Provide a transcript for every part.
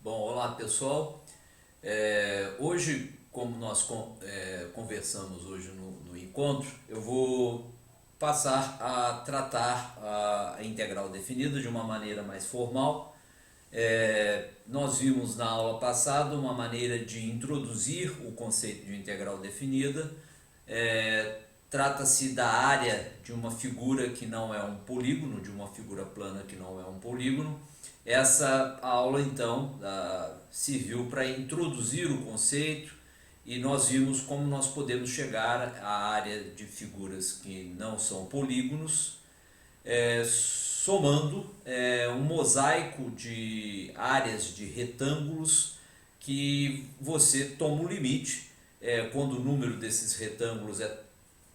Bom, olá pessoal. Hoje, como nós conversamos hoje no encontro, eu vou passar a tratar a integral definida de uma maneira mais formal. Nós vimos na aula passada uma maneira de introduzir o conceito de integral definida. Trata-se da área de uma figura que não é um polígono, de uma figura plana que não é um polígono. Essa aula então serviu para introduzir o conceito e nós vimos como nós podemos chegar à área de figuras que não são polígonos, somando um mosaico de áreas de retângulos que você toma um limite quando o número desses retângulos é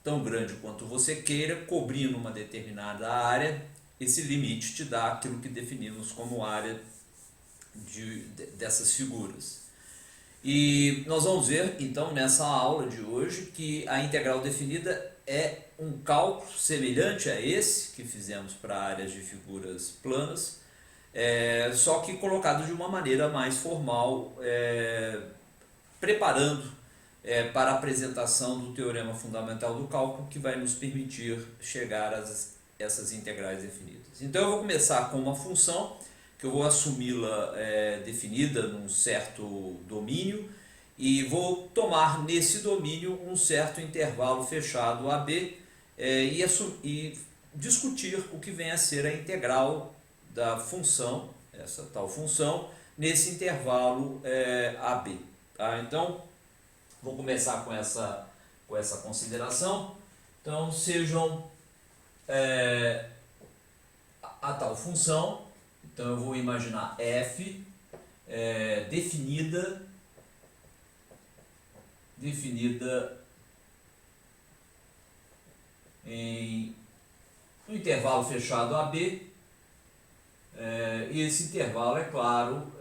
tão grande quanto você queira, cobrindo uma determinada área. Esse limite te dá aquilo que definimos como área dessas figuras. E nós vamos ver então nessa aula de hoje que a integral definida é um cálculo semelhante a esse que fizemos para áreas de figuras planas, só que colocado de uma maneira mais formal, preparando para a apresentação do teorema fundamental do cálculo, que vai nos permitir chegar a essas integrais definidas. Então eu vou começar com uma função que eu vou assumi-la definida num certo domínio e vou tomar nesse domínio um certo intervalo fechado AB e discutir o que vem a ser a integral da função, essa tal função, nesse intervalo AB. Tá? Então, vou começar com essa consideração. Então, sejam a tal função. Então, eu vou imaginar f definida em um intervalo fechado AB. E esse intervalo, é claro,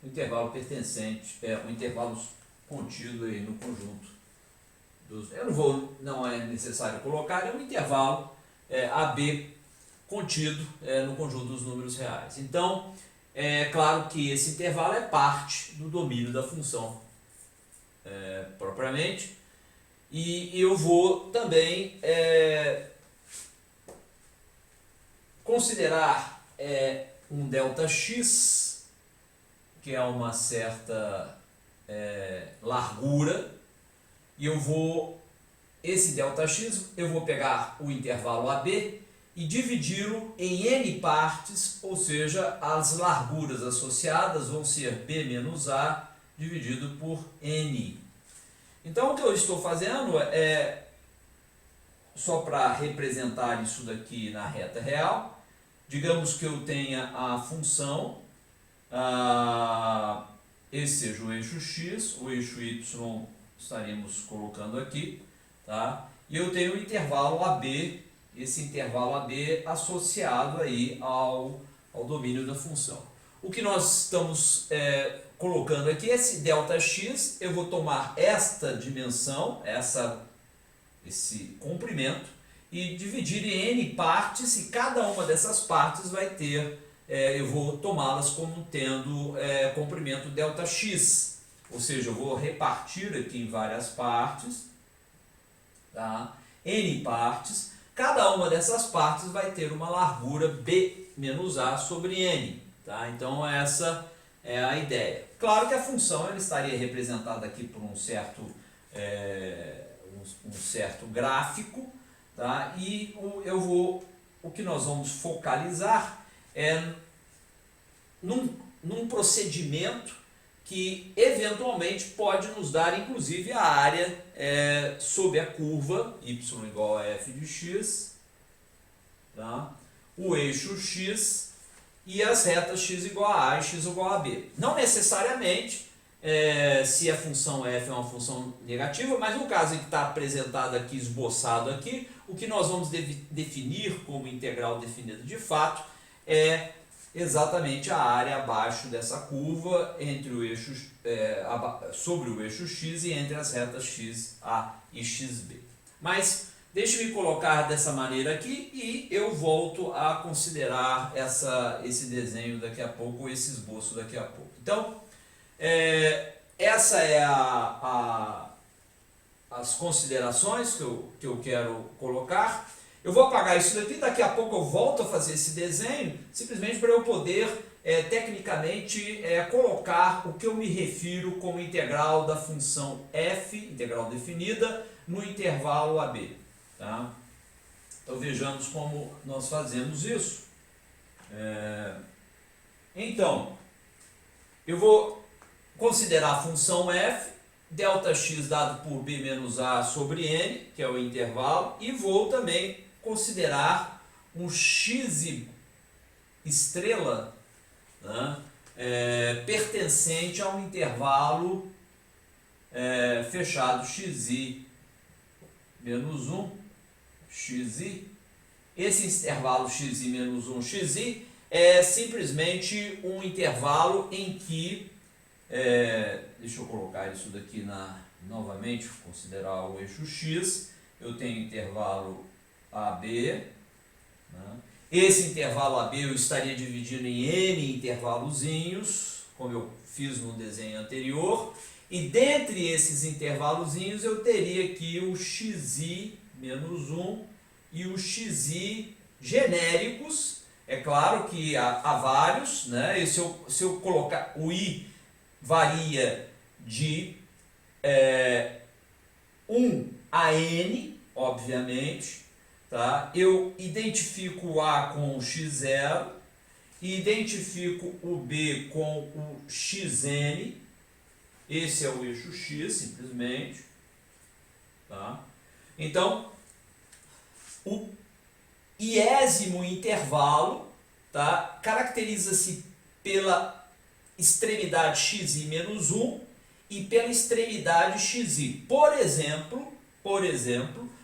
um intervalo pertencente, um intervalo contido aí no conjunto dos. Não é necessário colocar, é um intervalo AB contido no conjunto dos números reais. Então, é claro que esse intervalo é parte do domínio da função propriamente, e eu vou também considerar um ΔX, que é uma certa largura, e esse ΔX eu vou pegar o intervalo AB e dividi-lo em n partes, ou seja, as larguras associadas vão ser b menos a dividido por n. Então o que eu estou fazendo só para representar isso daqui na reta real, digamos que eu tenha a função, esse seja o eixo x, o eixo y estaremos colocando aqui, tá? E eu tenho o intervalo AB, esse intervalo AB associado aí ao domínio da função. O que nós estamos colocando aqui, esse ΔX, eu vou tomar esta dimensão, esse comprimento, e dividir em n partes, e cada uma dessas partes vai ter, eu vou tomá-las como tendo comprimento ΔX, ou seja, eu vou repartir aqui em várias partes, tá? N partes, cada uma dessas partes vai ter uma largura b menos a sobre n, tá? Então essa é a ideia. Claro que a função ela estaria representada aqui por um certo gráfico, tá? E o que nós vamos focalizar é num procedimento que eventualmente pode nos dar inclusive a área sob a curva y igual a f de x, tá? O eixo x e as retas x igual a e x igual a b. Não necessariamente se a função f é uma função negativa, mas no caso em que está apresentado aqui, esboçado aqui, o que nós vamos definir como integral definida de fato é exatamente a área abaixo dessa curva entre o eixo, sobre o eixo x e entre as retas xa e xb. Mas Deixe-me colocar dessa maneira aqui e eu volto a considerar esse desenho daqui a pouco, esse esboço daqui a pouco. Então, essa é as considerações que eu quero colocar. Eu vou apagar isso daqui, daqui a pouco eu volto a fazer esse desenho, simplesmente para eu poder, tecnicamente, colocar o que eu me refiro como integral da função f, integral definida, no intervalo AB. Tá? Então vejamos como nós fazemos isso. Então, eu vou considerar a função f, ΔX dado por b menos a sobre n, que é o intervalo, e vou também considerar um x estrela, né, pertencente a um intervalo fechado xi menos 1, xi. Esse intervalo xi menos 1, xi é simplesmente um intervalo em que, deixa eu colocar isso daqui novamente, considerar o eixo x, eu tenho intervalo AB, né? Esse intervalo AB eu estaria dividindo em n intervalozinhos, como eu fiz no desenho anterior, e dentre esses intervalozinhos eu teria aqui o xi menos 1 e o xi genéricos. É claro que há vários, né? E se eu colocar o i varia de 1 a n, obviamente, tá? Eu identifico o a com o x0, identifico o b com o xn, esse é o eixo x, simplesmente, tá? Então, o iésimo intervalo, tá, caracteriza-se pela extremidade xi menos 1 e pela extremidade xi. Por exemplo,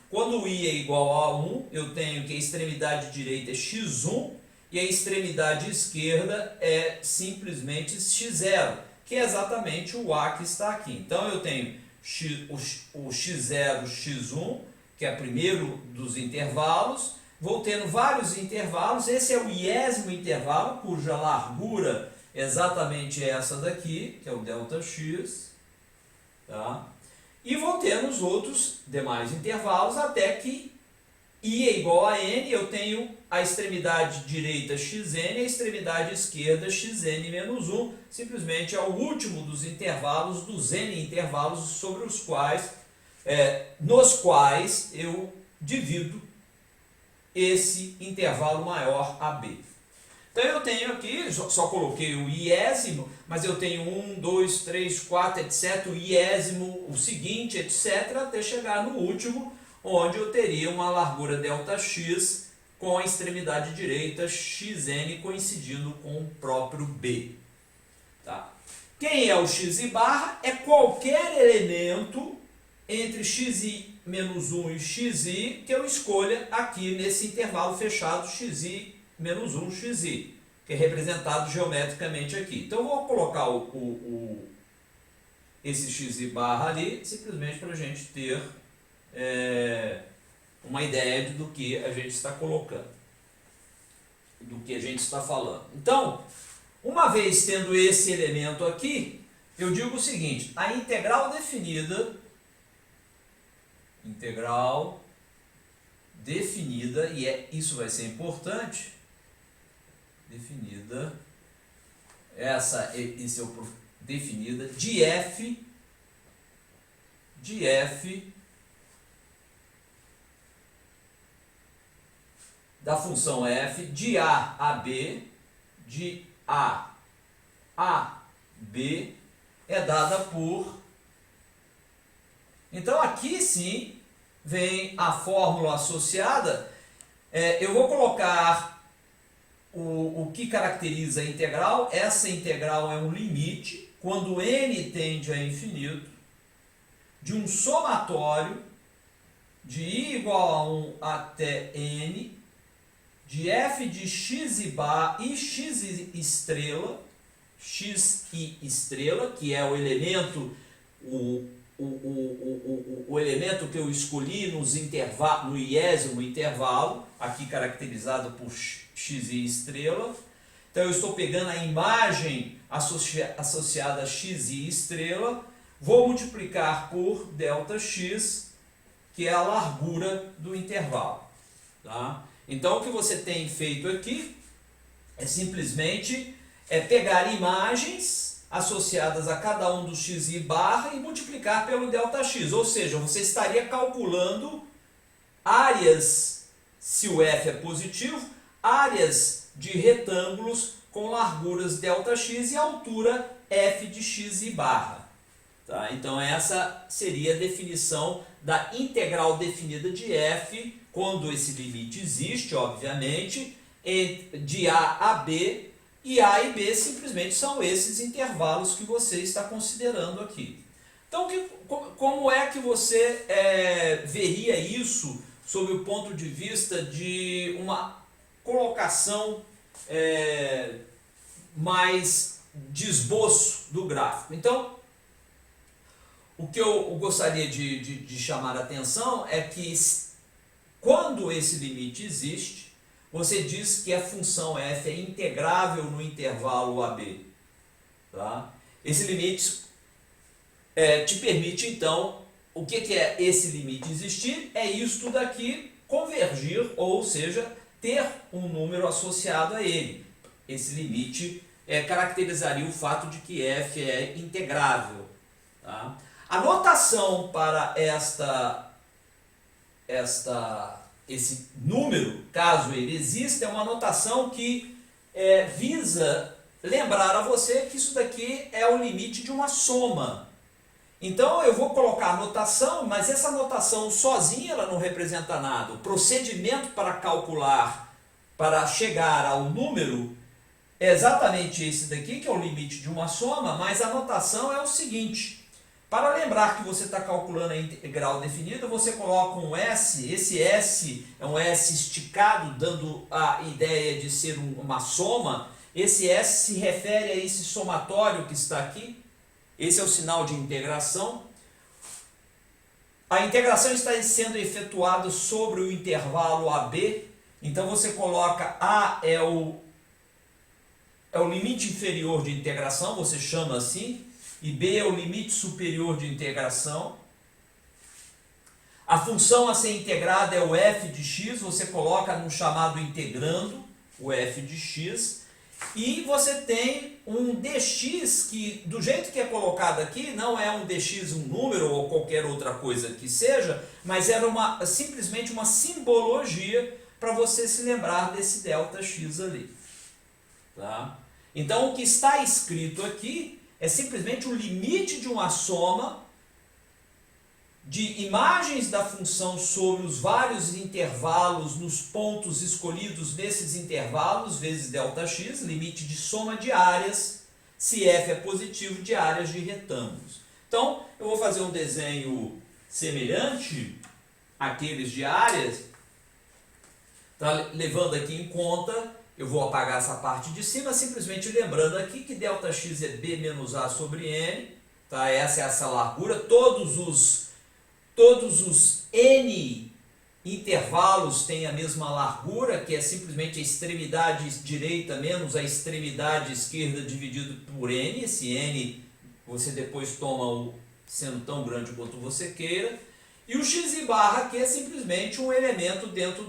quando o i é igual a 1, eu tenho que a extremidade direita é x1 e a extremidade esquerda é simplesmente x0, que é exatamente o a que está aqui. Então eu tenho o x0, x1, que é o primeiro dos intervalos, vou tendo vários intervalos, esse é o iésimo intervalo, cuja largura é exatamente essa daqui, que é o ΔX, tá? E vou tendo os outros demais intervalos até que i é igual a n, eu tenho a extremidade direita xn e a extremidade esquerda xn menos 1, simplesmente é o último dos intervalos, dos n intervalos sobre os quais, nos quais eu divido esse intervalo maior AB. Então eu tenho aqui, só coloquei o iésimo, mas eu tenho 1, 2, 3, 4, etc. O iésimo, o seguinte, etc. Até chegar no último, onde eu teria uma largura ΔX com a extremidade direita xn coincidindo com o próprio B. Tá? Quem é o xi barra? É qualquer elemento entre xi menos 1 e xi que eu escolha aqui nesse intervalo fechado xi menos 1 xi, que é representado geometricamente aqui. Então eu vou colocar esse xi barra ali, simplesmente para a gente ter uma ideia do que a gente está colocando, do que a gente está falando. Então, uma vez tendo esse elemento aqui, eu digo o seguinte: a integral definida, e isso vai ser importante, definida, esse é o definida, de f da função f de a a b, de a b, é dada por... Então aqui sim vem a fórmula associada. Eu vou colocar o que caracteriza a integral. Essa integral é um limite, quando n tende a infinito, de um somatório de i igual a 1 até n, de f de xi bar e xi estrela, que é o elemento, o elemento que eu escolhi no iésimo intervalo, aqui caracterizado por xi estrela. Então eu estou pegando a imagem associada a xi estrela, vou multiplicar por ΔX, que é a largura do intervalo. Tá? Então o que você tem feito aqui é simplesmente pegar imagens associadas a cada um dos xi barra e multiplicar pelo ΔX, ou seja, você estaria calculando áreas, se o f é positivo, áreas de retângulos com larguras ΔX e altura f de xi barra. Tá? Então essa seria a definição da integral definida de f, quando esse limite existe, obviamente, de a a b, e a e b simplesmente são esses intervalos que você está considerando aqui. Então, como é que você veria isso sob o ponto de vista de uma colocação mais de esboço do gráfico? Então, o que eu gostaria de chamar a atenção é que quando esse limite existe, você diz que a função f é integrável no intervalo AB. Tá? Esse limite te permite, então, o que é esse limite existir? É isto daqui convergir, ou seja, ter um número associado a ele. Esse limite caracterizaria o fato de que f é integrável. Tá? A notação para esse número, caso ele exista, é uma notação que visa lembrar a você que isso daqui é o limite de uma soma. Então eu vou colocar a notação, mas essa notação sozinha ela não representa nada. O procedimento para calcular, para chegar ao número, é exatamente esse daqui, que é o limite de uma soma, mas a notação é o seguinte: para lembrar que você está calculando a integral definida, você coloca um S, esse S é um S esticado, dando a ideia de ser uma soma. Esse S se refere a esse somatório que está aqui, esse é o sinal de integração. A integração está sendo efetuada sobre o intervalo AB, então você coloca A é o limite inferior de integração, você chama assim, e B é o limite superior de integração. A função a ser integrada é o f de x, você coloca no chamado integrando, o f de x, e você tem um dx que, do jeito que é colocado aqui, não é um dx, um número ou qualquer outra coisa que seja, mas era simplesmente uma simbologia para você se lembrar desse ΔX ali. Tá? Então o que está escrito aqui é simplesmente o limite de uma soma de imagens da função sobre os vários intervalos nos pontos escolhidos nesses intervalos, vezes ΔX, limite de soma de áreas, se f é positivo, de áreas de retângulos. Então, eu vou fazer um desenho semelhante àqueles de áreas, tá? Levando aqui em conta, eu vou apagar essa parte de cima, simplesmente lembrando aqui que ΔX é B menos A sobre N, tá? Essa é essa largura, todos os N intervalos têm a mesma largura, que é simplesmente a extremidade direita menos a extremidade esquerda dividido por N, esse N você depois toma sendo tão grande quanto você queira, e o xi barra que é simplesmente um elemento dentro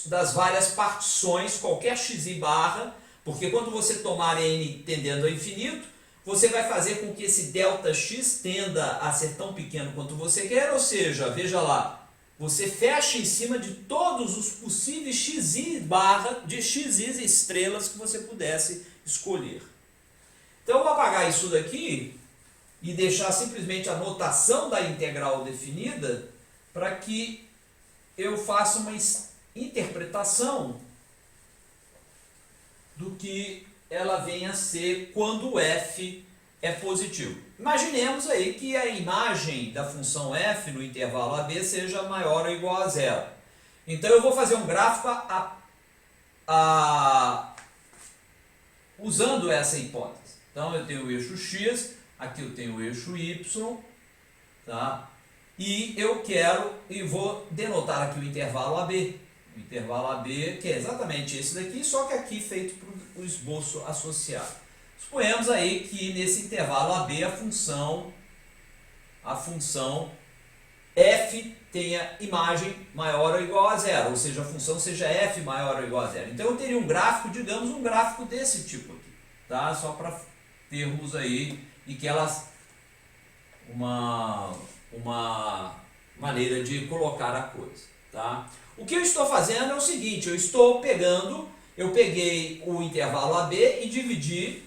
das várias partições, qualquer xi barra, porque quando você tomar n tendendo ao infinito, você vai fazer com que esse ΔX tenda a ser tão pequeno quanto você quer, ou seja, veja lá, você fecha em cima de todos os possíveis xi barra de xi estrelas que você pudesse escolher. Então eu vou apagar isso daqui e deixar simplesmente a notação da integral definida para que eu faça uma interpretação do que ela venha a ser quando o f é positivo. Imaginemos aí que a imagem da função f no intervalo AB seja maior ou igual a zero. Então eu vou fazer um gráfico usando essa hipótese. Então eu tenho o eixo x, aqui eu tenho o eixo y, tá? E eu quero, e vou denotar aqui o intervalo AB. O intervalo AB, que é exatamente esse daqui, só que aqui feito para o esboço associado. Suponhamos aí que nesse intervalo AB a função f tenha imagem maior ou igual a zero, ou seja, a função seja f maior ou igual a zero. Então eu teria um gráfico, digamos, um gráfico desse tipo aqui, tá? Só para termos aí, e que elas, uma maneira de colocar a coisa, tá? O que eu estou fazendo é o seguinte, eu peguei o intervalo AB e dividi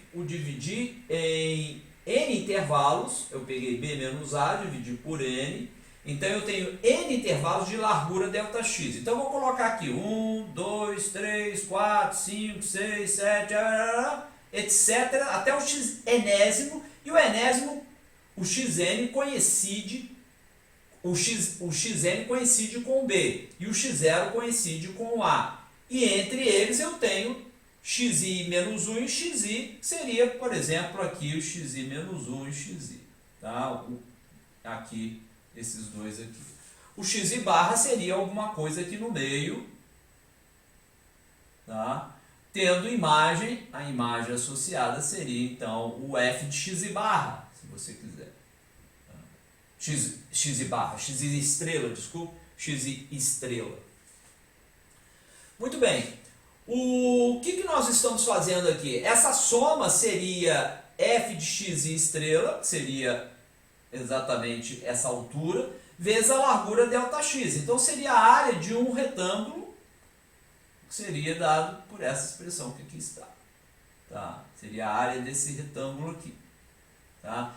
em n intervalos, eu peguei b menos a, dividi por n, então eu tenho n intervalos de largura ΔX. Então eu vou colocar aqui 1, 2, 3, 4, 5, 6, 7, etc. até o x enésimo, e o enésimo, o xn coincide, o xn coincide com o b, e o x0 coincide com o a. E entre eles eu tenho xi menos 1 e xi, seria, por exemplo, aqui o xi menos 1 e xi. Tá? Aqui, esses dois aqui. O xi barra seria alguma coisa aqui no meio, tá? Tendo imagem, a imagem associada seria, então, o f de xi barra, se você quiser. Xi barra, xi estrela, desculpa, xi estrela. Muito bem. O que nós estamos fazendo aqui? Essa soma seria f de x estrela, seria exatamente essa altura, vezes a largura ΔX. Então seria a área de um retângulo, que seria dado por essa expressão que aqui está. Tá? Seria a área desse retângulo aqui. Tá?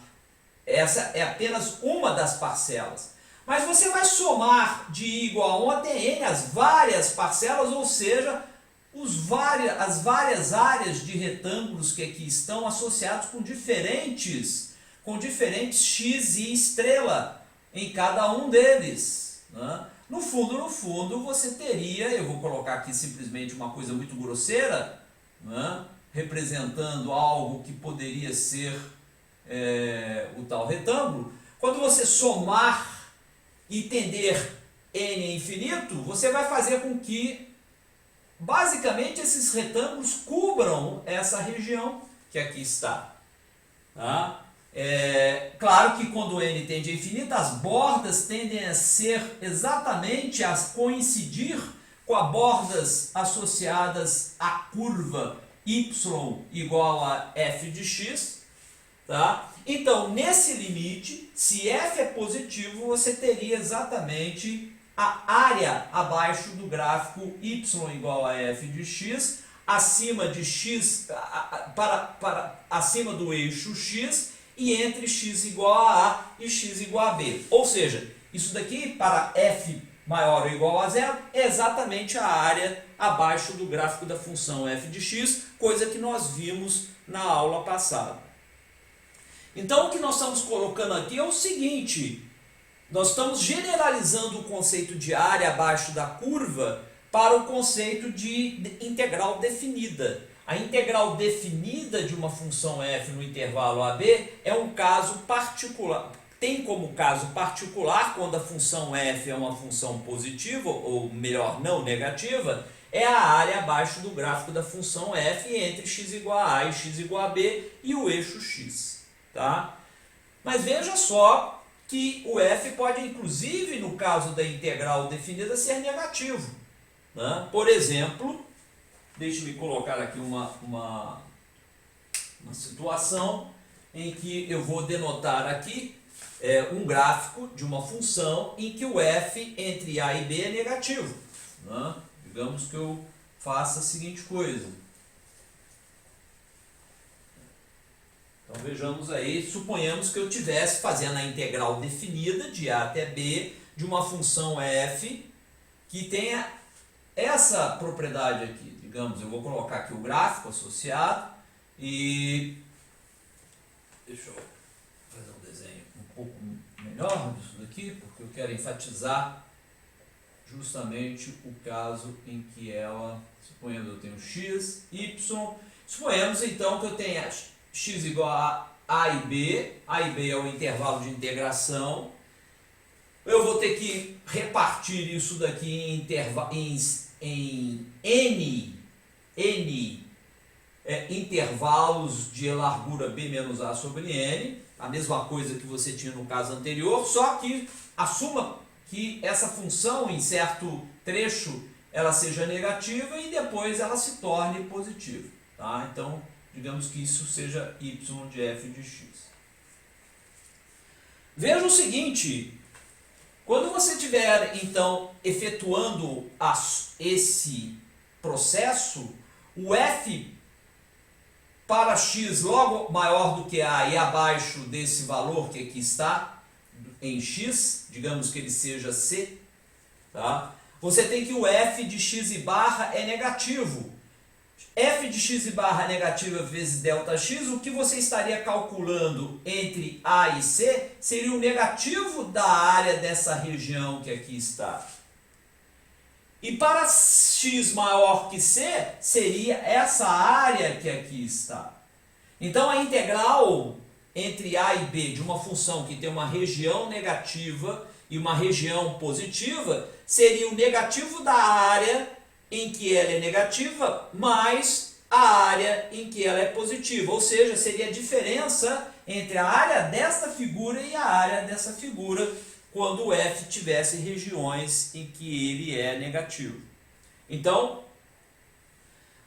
Essa é apenas uma das parcelas. Mas você vai somar de i igual a 1 até n as várias parcelas, ou seja, as várias áreas de retângulos que aqui estão associados com diferentes x e estrela em cada um deles. Né? No fundo, você teria, eu vou colocar aqui simplesmente uma coisa muito grosseira, né? Representando algo que poderia ser o tal retângulo. Quando você somar e tender n a infinito, você vai fazer com que basicamente esses retângulos cubram essa região que aqui está. Tá? Claro que quando n tende a infinito, as bordas tendem a ser exatamente a coincidir com as bordas associadas à curva y igual a f de x. Tá? Então, nesse limite, se f é positivo, você teria exatamente a área abaixo do gráfico y igual a f de x, acima de x, acima do eixo x, e entre x igual a A e x igual a B. Ou seja, isso daqui para f maior ou igual a zero é exatamente a área abaixo do gráfico da função f de x, coisa que nós vimos na aula passada. Então o que nós estamos colocando aqui é o seguinte, nós estamos generalizando o conceito de área abaixo da curva para o conceito de integral definida. A integral definida de uma função f no intervalo AB é um caso particular, tem como caso particular, quando a função f é uma função positiva, ou melhor, não negativa, é a área abaixo do gráfico da função f entre x igual a A e x igual a B e o eixo x. Tá? Mas veja só que o f pode, inclusive, no caso da integral definida, ser negativo. Né? Por exemplo, deixe-me colocar aqui uma situação em que eu vou denotar aqui um gráfico de uma função em que o f entre a e b é negativo. Né? Digamos que eu faça a seguinte coisa. Então vejamos aí, suponhamos que eu estivesse fazendo a integral definida de a até b de uma função f que tenha essa propriedade aqui. Digamos, eu vou colocar aqui o gráfico associado e deixa eu fazer um desenho um pouco melhor disso daqui, porque eu quero enfatizar justamente o caso em que ela, suponhando que eu tenho x, y, suponhamos então que eu tenha x igual a A e B é o intervalo de integração. Eu vou ter que repartir isso daqui em N intervalos de largura B menos A sobre N, a mesma coisa que você tinha no caso anterior, só que assuma que essa função em certo trecho ela seja negativa e depois ela se torne positiva. Tá? Então, digamos que isso seja y de f de x. Veja o seguinte, quando você estiver então efetuando esse processo, o f para x logo maior do que a e abaixo desse valor que aqui está em x, digamos que ele seja c, tá? Você tem que o f de x e barra é negativo. F de x e barra negativa vezes ΔX, o que você estaria calculando entre A e C seria o negativo da área dessa região que aqui está. E para x maior que C, seria essa área que aqui está. Então a integral entre A e B de uma função que tem uma região negativa e uma região positiva seria o negativo da área em que ela é negativa, mais a área em que ela é positiva. Ou seja, seria a diferença entre a área desta figura e a área dessa figura quando o f tivesse regiões em que ele é negativo. Então,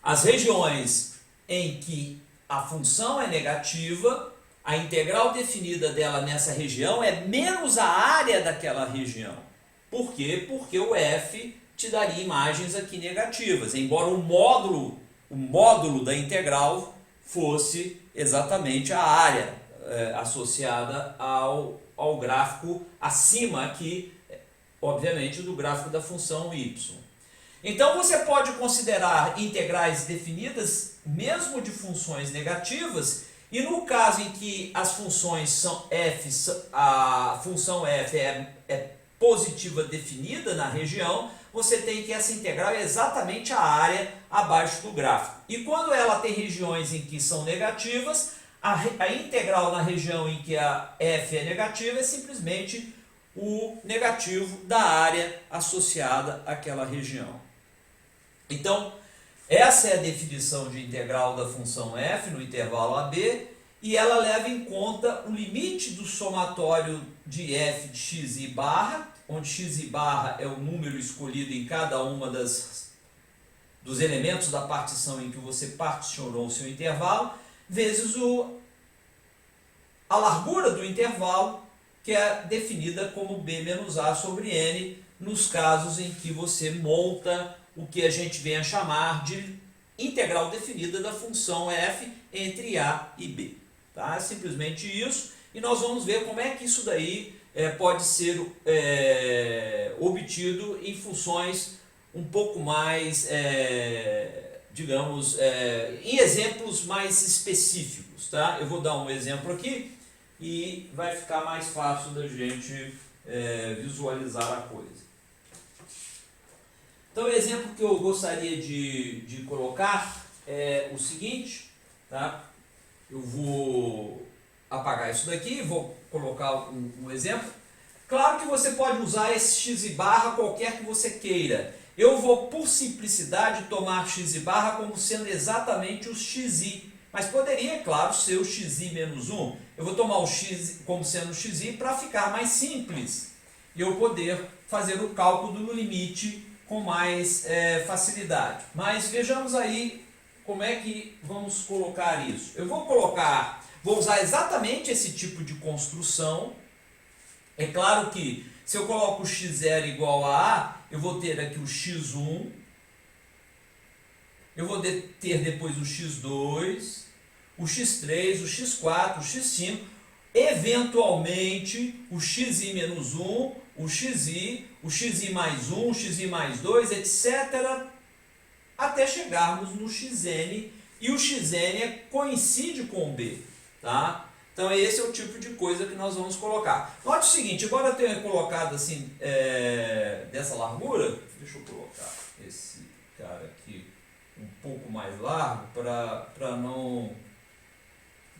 as regiões em que a função é negativa, a integral definida dela nessa região é menos a área daquela região. Por quê? Porque o f te daria imagens aqui negativas, embora o módulo da integral fosse exatamente a área associada ao gráfico acima aqui, obviamente, do gráfico da função y. Então você pode considerar integrais definidas mesmo de funções negativas, e no caso em que as funções são f, a função f é positiva definida na região, você tem que essa integral é exatamente a área abaixo do gráfico. E quando ela tem regiões em que são negativas, a integral na região em que a f é negativa é simplesmente o negativo da área associada àquela região. Então, essa é a definição de integral da função f no intervalo AB, e ela leva em conta o limite do somatório de f de x e barra, onde x e barra é o número escolhido em cada uma dos elementos da partição em que você particionou o seu intervalo, vezes a largura do intervalo, que é definida como b menos a sobre n, nos casos em que você monta o que a gente vem a chamar de integral definida da função f entre a e b. Tá? É simplesmente isso, e nós vamos ver como é que isso daí pode ser obtido em funções um pouco mais, digamos, em exemplos mais específicos. Tá? Eu vou dar um exemplo aqui e vai ficar mais fácil da gente visualizar a coisa. Então o exemplo que eu gostaria de colocar é o seguinte, tá? Eu vou apagar isso daqui, vou colocar um exemplo. Claro que você pode usar esse x e barra qualquer que você queira. Eu vou, por simplicidade, tomar x e barra como sendo exatamente os xi, mas poderia, claro, ser o xi menos 1. Eu vou tomar o x como sendo o xi para ficar mais simples e eu poder fazer o cálculo do limite com mais facilidade. Mas vejamos aí como é que vamos colocar isso. Eu vou usar exatamente esse tipo de construção. É claro que se eu coloco o x0 igual a A, eu vou ter aqui o x1, eu vou ter depois o x2, o x3, o x4, o x5, eventualmente o xi menos 1, o xi mais 1, o xi mais 2, etc., até chegarmos no xn, e o xn coincide com o b. Tá? Então esse é o tipo de coisa que nós vamos colocar. Note o seguinte, embora eu tenha colocado assim, dessa largura, deixa eu colocar esse cara aqui um pouco mais largo, para não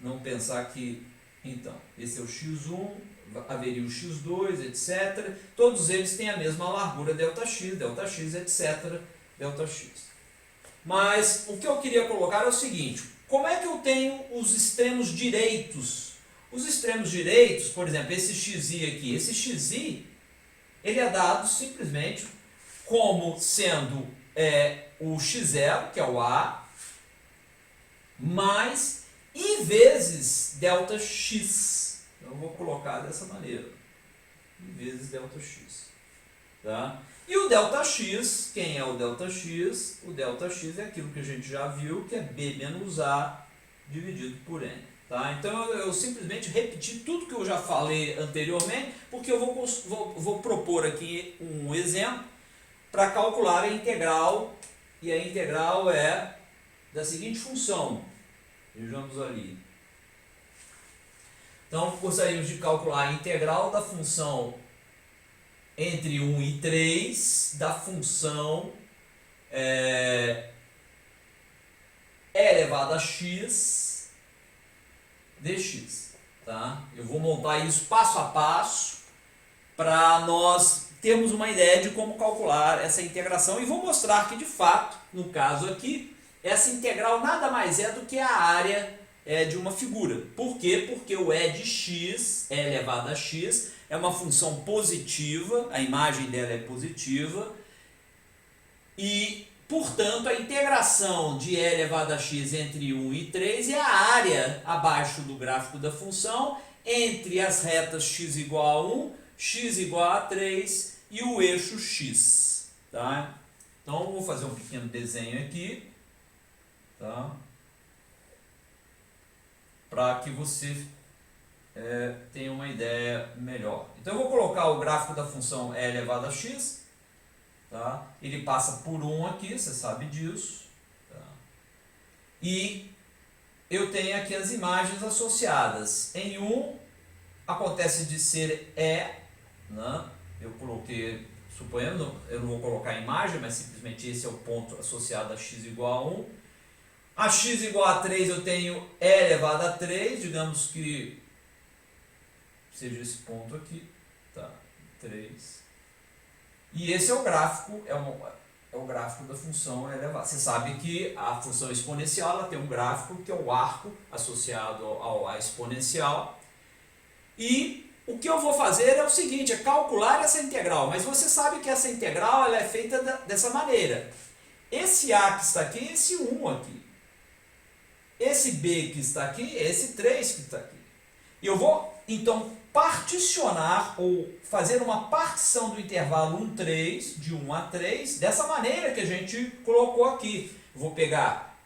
não pensar que, então, esse é o x1, haveria o x2, etc. Todos eles têm a mesma largura Δx, etc., Δx. Mas o que eu queria colocar é o seguinte: como é que eu tenho os extremos direitos? Os extremos direitos, por exemplo, esse xi aqui, esse xi, ele é dado simplesmente como sendo o x0, que é o A, mais I vezes Δx. Eu vou colocar dessa maneira, I vezes Δx. Tá? E o ΔX, quem é o ΔX? O ΔX é aquilo que a gente já viu, que é B menos A dividido por N. Tá? Então eu simplesmente repeti tudo que eu já falei anteriormente, porque eu vou propor aqui um exemplo para calcular a integral, e a integral é da seguinte função. Vejamos ali. Então gostaríamos de calcular a integral da função entre 1 e 3 da função e elevado a x dx. Tá? Eu vou montar isso passo a passo para nós termos uma ideia de como calcular essa integração, e vou mostrar que de fato, no caso aqui, essa integral nada mais é do que a área de uma figura. Por quê? Porque o e de x, e elevado a x, é uma função positiva, a imagem dela é positiva, e, portanto, a integração de e elevado a x entre 1 e 3 é a área abaixo do gráfico da função entre as retas x igual a 1, x igual a 3 e o eixo x. Tá? Então, vou fazer um pequeno desenho aqui, tá? Para que você tenha uma ideia melhor. Então eu vou colocar o gráfico da função e elevado a x, tá? Ele passa por 1 aqui, você sabe disso, tá? E eu tenho aqui as imagens associadas. Em 1 acontece de ser né? Eu coloquei, suponhamos, eu não vou colocar a imagem, mas simplesmente esse é o ponto associado a x igual a 1. A x igual a 3 eu tenho e elevado a 3, digamos que seja esse ponto aqui, tá? 3. E esse é o gráfico, é o gráfico da função elevada. Você sabe que a função exponencial ela tem um gráfico que é o arco associado ao a exponencial. E o que eu vou fazer é o seguinte, é calcular essa integral. Mas você sabe que essa integral ela é feita dessa maneira. Esse A que está aqui, esse 1 aqui. Esse B que está aqui, esse 3 que está aqui. E eu vou, então, particionar ou fazer uma partição do intervalo 1, 3, de 1 a 3, dessa maneira que a gente colocou aqui. Eu vou pegar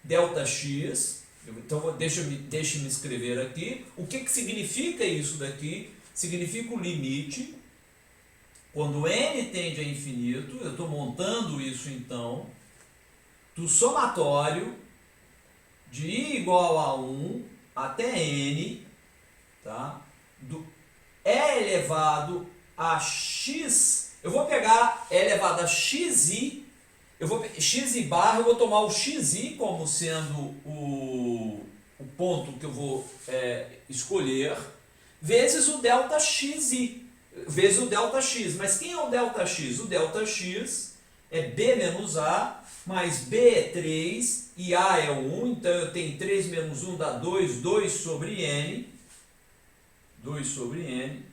ΔX, então deixe-me escrever aqui. O que significa isso daqui? Significa o limite, quando n tende a infinito, eu estou montando isso então, do somatório de i igual a 1 até n, tá? Do e elevado a x, eu vou pegar e elevado a xi, xi barra, eu vou tomar o xi como sendo o ponto que eu vou escolher, vezes o ΔXi, vezes o ΔX. Mas quem é o ΔX? O ΔX é B menos A, mais B é 3 e A é 1, então eu tenho 3 menos 1 dá 2, 2 sobre N, 2 sobre N.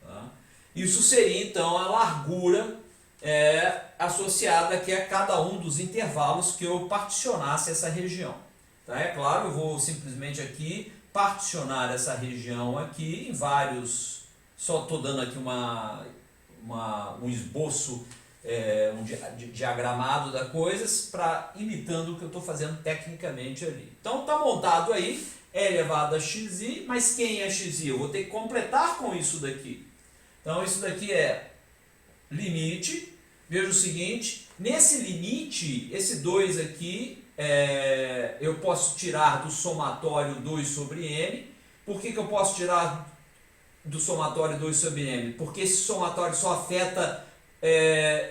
Tá? Isso seria então a largura associada aqui a cada um dos intervalos que eu particionasse essa região. Tá? É claro, eu vou simplesmente aqui particionar essa região aqui em vários, só estou dando aqui um esboço, diagramado da coisas, imitando o que eu estou fazendo tecnicamente ali. Então está montado aí, e elevado a xi, mas quem é xi? Eu vou ter que completar com isso daqui. Então isso daqui é limite, veja o seguinte, nesse limite, esse 2 aqui, eu posso tirar do somatório 2 sobre n. Por que eu posso tirar do somatório 2 sobre n? Porque esse somatório só afeta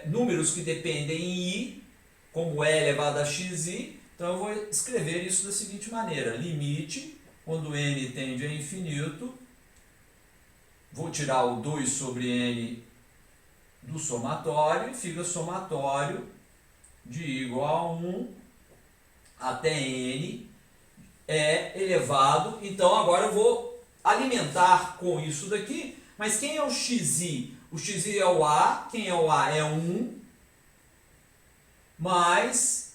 números que dependem em i, como e elevado a xi, Então eu vou escrever isso da seguinte maneira: limite, quando n tende a infinito, vou tirar o 2 sobre n do somatório, e fica somatório de igual a 1 até n é elevado. Então agora eu vou alimentar com isso daqui, mas quem é o xi? O xi é o a, quem é o a é 1, mais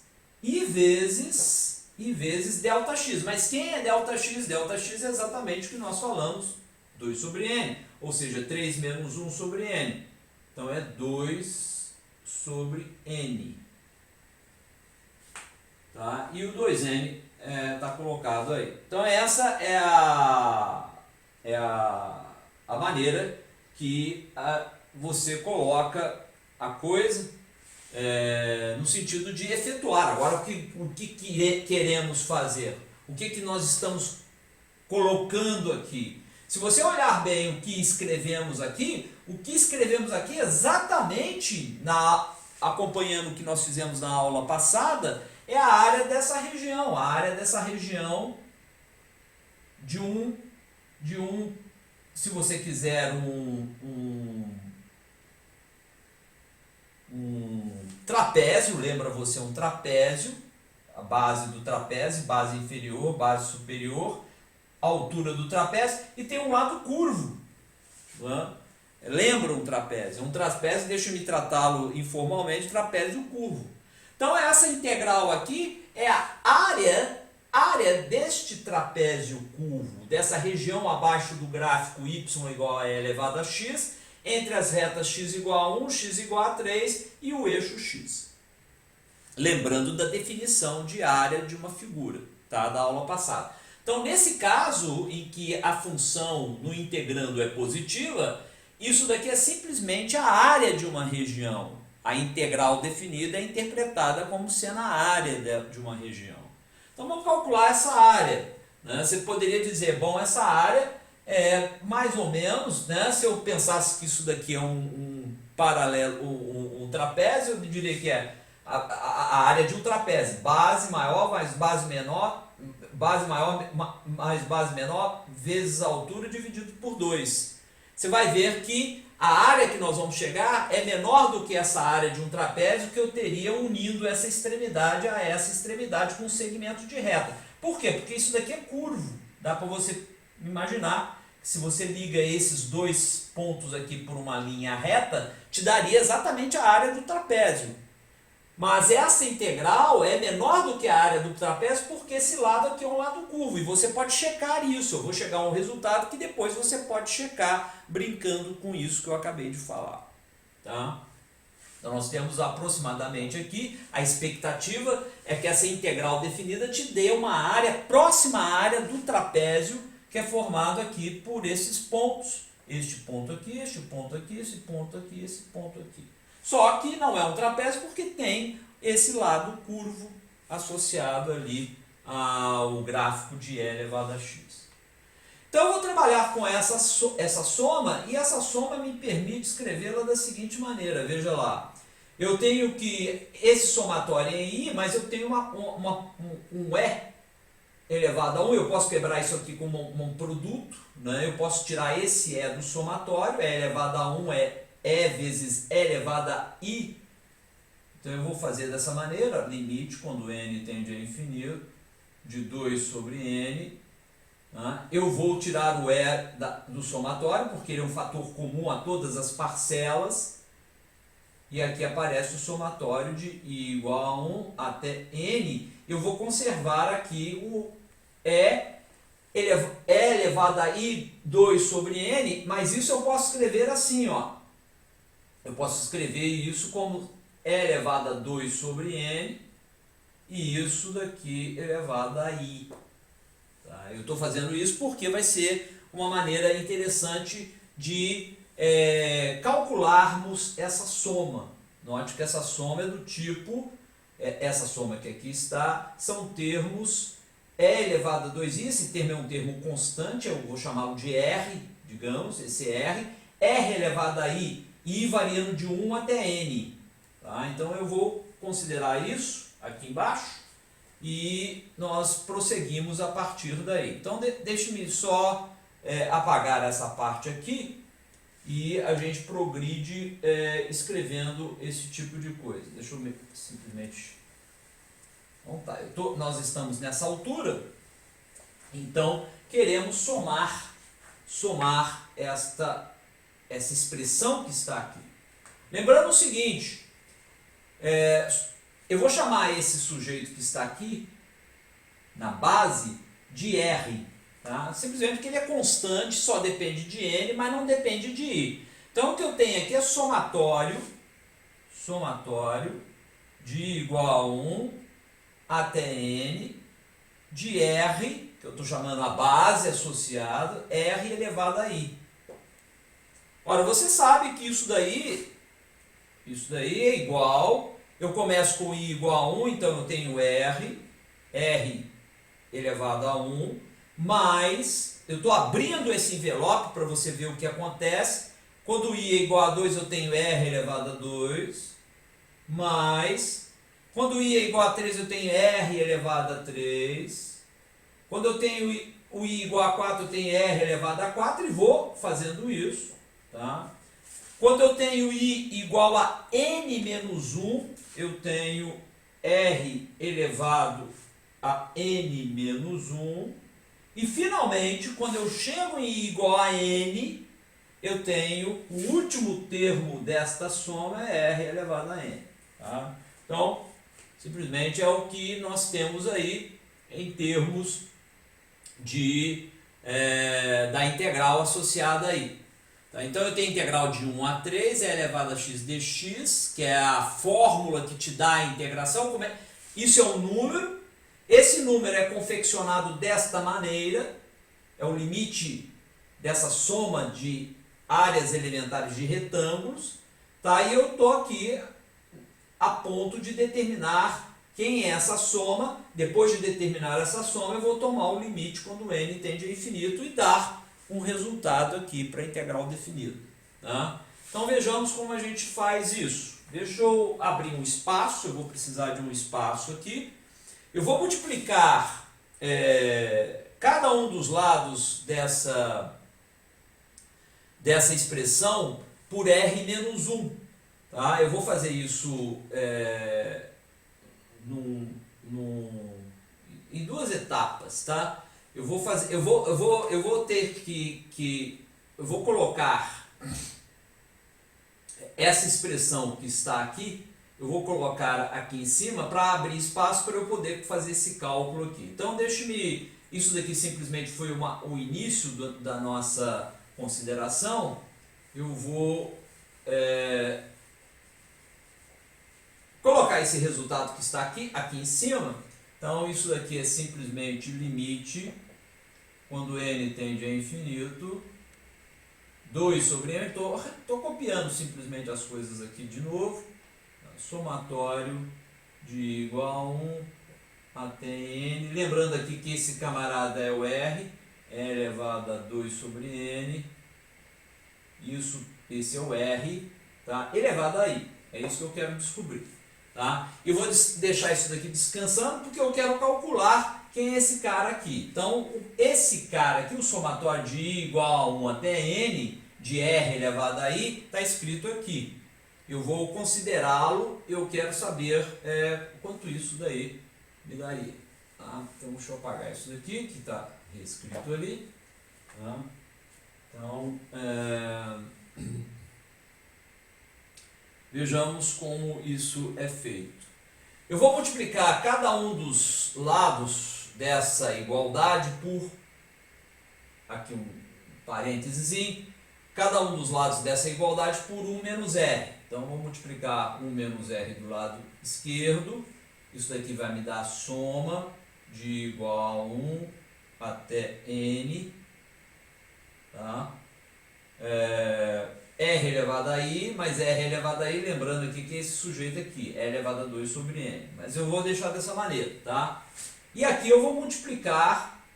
i vezes Δx. Mas quem é Δx? Δx é exatamente o que nós falamos, 2 sobre n, ou seja, 3 menos 1 sobre n. Então é 2 sobre n. Tá? E o 2n está colocado aí. Então essa é a maneira que você coloca a coisa no sentido de efetuar. Agora, o que queremos fazer? O que nós estamos colocando aqui? Se você olhar bem o que escrevemos aqui é exatamente, acompanhando o que nós fizemos na aula passada, é a área dessa região, de um se você quiser um trapézio, lembra você um trapézio, a base do trapézio, base inferior, base superior, a altura do trapézio, e tem um lado curvo. Lembra um trapézio? Um trapézio, deixa-me tratá-lo informalmente, trapézio curvo. Então essa integral aqui é a área deste trapézio curvo, dessa região abaixo do gráfico y igual a e elevado a x, entre as retas x igual a 1, x igual a 3 e o eixo x. Lembrando da definição de área de uma figura, tá? Da aula passada. Então, nesse caso em que a função no integrando é positiva, isso daqui é simplesmente a área de uma região. A integral definida é interpretada como sendo a área de uma região. Então, vamos calcular essa área. Você poderia dizer, bom, essa área é mais ou menos, se eu pensasse que isso daqui é um paralelo, um trapézio, eu diria que é a área de um trapézio, base maior mais base menor, base maior mais base menor, vezes a altura dividido por 2. Você vai ver que a área que nós vamos chegar é menor do que essa área de um trapézio que eu teria unindo essa extremidade a essa extremidade com um segmento de reta. Por quê? Porque isso daqui é curvo. Dá para você imaginar que se você liga esses dois pontos aqui por uma linha reta, te daria exatamente a área do trapézio. Mas essa integral é menor do que a área do trapézio porque esse lado aqui é um lado curvo. E você pode checar isso. Eu vou chegar a um resultado que depois você pode checar brincando com isso que eu acabei de falar. Tá? Então nós temos aproximadamente aqui, a expectativa é que essa integral definida te dê uma área próxima à área do trapézio que é formado aqui por esses pontos. Este ponto aqui, este ponto aqui, esse ponto aqui, esse ponto aqui. Só que não é um trapézio porque tem esse lado curvo associado ali ao gráfico de e elevado a x. Então eu vou trabalhar com essa soma, e essa soma me permite escrevê-la da seguinte maneira. Veja lá, eu tenho que esse somatório é i, mas eu tenho um e elevado a 1, eu posso quebrar isso aqui como um produto, eu posso tirar esse e do somatório, e elevado a 1 é e vezes e elevado a i. Então eu vou fazer dessa maneira, limite quando n tende a infinito, de 2 sobre n. Eu vou tirar o e do somatório, porque ele é um fator comum a todas as parcelas. E aqui aparece o somatório de i igual a 1 até n. Eu vou conservar aqui o e elevado a i 2 sobre n, mas isso eu posso escrever assim, ó. Eu posso escrever isso como e elevado a 2 sobre n e isso daqui elevado a i. Tá? Eu estou fazendo isso porque vai ser uma maneira interessante de calcularmos essa soma. Note que essa soma é do tipo, essa soma que aqui está, são termos e elevado a 2i, esse termo é um termo constante, eu vou chamá-lo de r, digamos, esse r elevado a i variando de 1 até n. Tá? Então eu vou considerar isso aqui embaixo, e nós prosseguimos a partir daí. Então deixe-me só apagar essa parte aqui e a gente progride escrevendo esse tipo de coisa. Deixa eu simplesmente... Então tá, nós estamos nessa altura, então queremos somar essa expressão que está aqui. Lembrando o seguinte, eu vou chamar esse sujeito que está aqui na base de R, tá? Simplesmente porque ele é constante, só depende de N, mas não depende de I. Então o que eu tenho aqui é somatório de I igual a 1 até N de R, que eu estou chamando a base associada, R elevado a I. Ora, você sabe que isso daí é igual, eu começo com I igual a 1, então eu tenho R elevado a 1, mais, eu estou abrindo esse envelope para você ver o que acontece, quando I é igual a 2 eu tenho R elevado a 2, mais, quando I é igual a 3 eu tenho R elevado a 3, quando eu tenho o I igual a 4 eu tenho R elevado a 4 e vou fazendo isso, tá? Quando eu tenho I igual a N menos 1, eu tenho R elevado a N menos 1. E finalmente, quando eu chego em I igual a N, eu tenho o último termo desta soma é R elevado a N. Tá? Então, simplesmente é o que nós temos aí em termos da integral associada aí. Tá, então eu tenho integral de 1 a 3, é elevado a x dx, que é a fórmula que te dá a integração. Isso é um número, esse número é confeccionado desta maneira, é o limite dessa soma de áreas elementares de retângulos, tá? E eu estou aqui a ponto de determinar quem é essa soma. Depois de determinar essa soma, eu vou tomar o limite quando n tende a infinito e dar um resultado aqui para a integral definida. Tá? Então vejamos como a gente faz isso. Deixa eu abrir um espaço, eu vou precisar de um espaço aqui. Eu vou multiplicar cada um dos lados dessa expressão por R menos 1. Tá? Eu vou fazer isso em duas etapas, tá? Eu vou colocar essa expressão que está aqui, eu vou colocar aqui em cima para abrir espaço para eu poder fazer esse cálculo aqui. Então isso daqui simplesmente foi o início da nossa consideração. Eu vou colocar esse resultado que está aqui em cima. Então isso daqui é simplesmente limite, quando n tende a infinito, 2 sobre n, estou copiando simplesmente as coisas aqui de novo, somatório de I igual a 1 até n, lembrando aqui que esse camarada é o R, elevado a 2 sobre n, esse é o R, tá? Elevado a I, é isso que eu quero descobrir. Tá? Eu vou deixar isso daqui descansando porque eu quero calcular quem é esse cara aqui. Então, esse cara aqui, o somatório de I igual a 1 até N, de R elevado a I, está escrito aqui. Eu vou considerá-lo, eu quero saber quanto isso daí me daria. Tá? Então, deixa eu apagar isso daqui, que está escrito ali. Tá? Então, vejamos como isso é feito. Eu vou multiplicar cada um dos lados dessa igualdade por, aqui um parênteses, cada um dos lados dessa igualdade por 1 menos R. Então, vou multiplicar 1 menos R do lado esquerdo. Isso daqui vai me dar a soma de igual a 1 até N. Tá? R elevado a I, mas R elevado a I, lembrando aqui que esse sujeito aqui é elevado a 2 sobre N. Mas eu vou deixar dessa maneira, tá? E aqui eu vou multiplicar,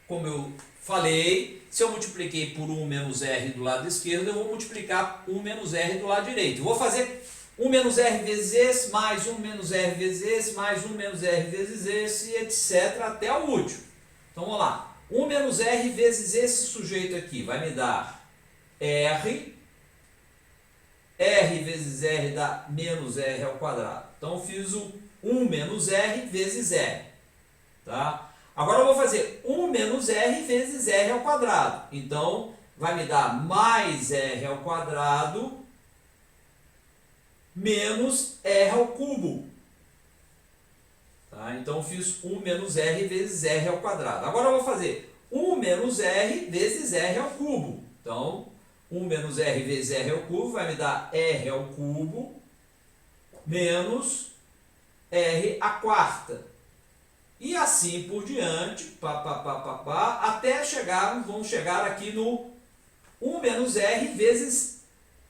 como eu falei, se eu multipliquei por 1 menos R do lado esquerdo, eu vou multiplicar 1 menos R do lado direito. Eu vou fazer 1 menos R vezes esse, mais 1 menos R vezes esse, mais 1 menos R vezes esse, etc. até o último. Então vamos lá. 1 menos R vezes esse sujeito aqui vai me dar R. R vezes R dá menos R ao quadrado. Então eu fiz o 1 menos R vezes R. Tá? Agora eu vou fazer 1 menos R vezes R ao quadrado. Então vai me dar mais R ao quadrado menos R ao cubo. Tá? Então eu fiz 1 menos R vezes R ao quadrado. Agora eu vou fazer 1 menos R vezes R ao cubo. Então 1 menos R vezes R ao cubo vai me dar R ao cubo menos R à quarta. E assim por diante, até vamos chegar aqui no 1 menos R vezes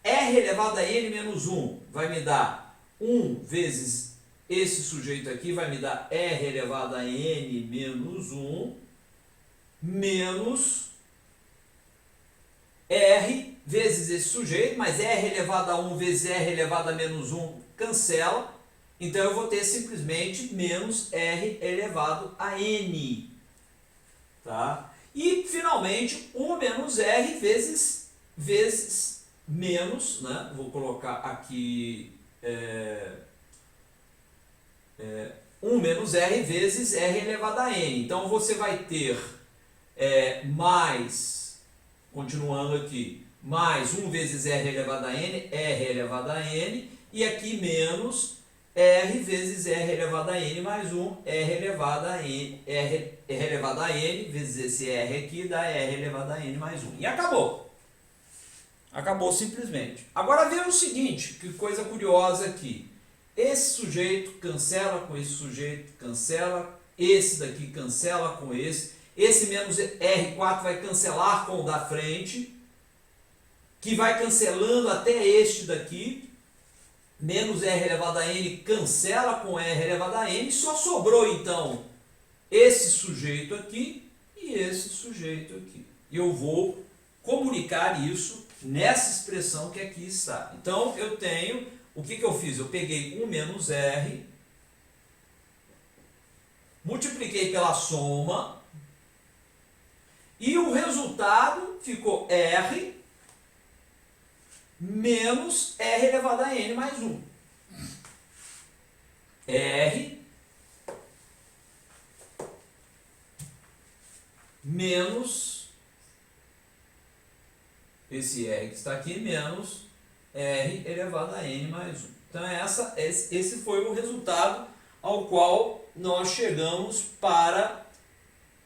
R elevado a N menos 1. Vai me dar 1 vezes esse sujeito aqui, vai me dar R elevado a N menos 1, menos R vezes esse sujeito, mas R elevado a 1 vezes R elevado a menos 1 cancela. Então eu vou ter simplesmente menos R elevado a N. Tá? E finalmente 1 menos R vezes menos, né? Vou colocar aqui 1 menos R vezes R elevado a N. Então você vai ter mais, continuando aqui, mais 1 vezes R elevado a N, R elevado a N, e aqui menos R vezes R elevado a N mais 1, R elevado a N, R elevado a N vezes esse R aqui dá R elevado a N mais 1. E acabou. Acabou simplesmente. Agora veja o seguinte, que coisa curiosa aqui. Esse sujeito cancela com esse sujeito, cancela, esse daqui cancela com esse menos R4 vai cancelar com o da frente, que vai cancelando até este daqui, menos R elevado a N cancela com R elevado a N, só sobrou então esse sujeito aqui e esse sujeito aqui. Eu vou comunicar isso nessa expressão que aqui está. Então eu tenho, o que eu fiz? Eu peguei 1 menos R, multipliquei pela soma, e o resultado ficou R menos R elevado a N mais 1. R menos esse R que está aqui, menos R elevado a N mais 1. Então esse foi o resultado ao qual nós chegamos para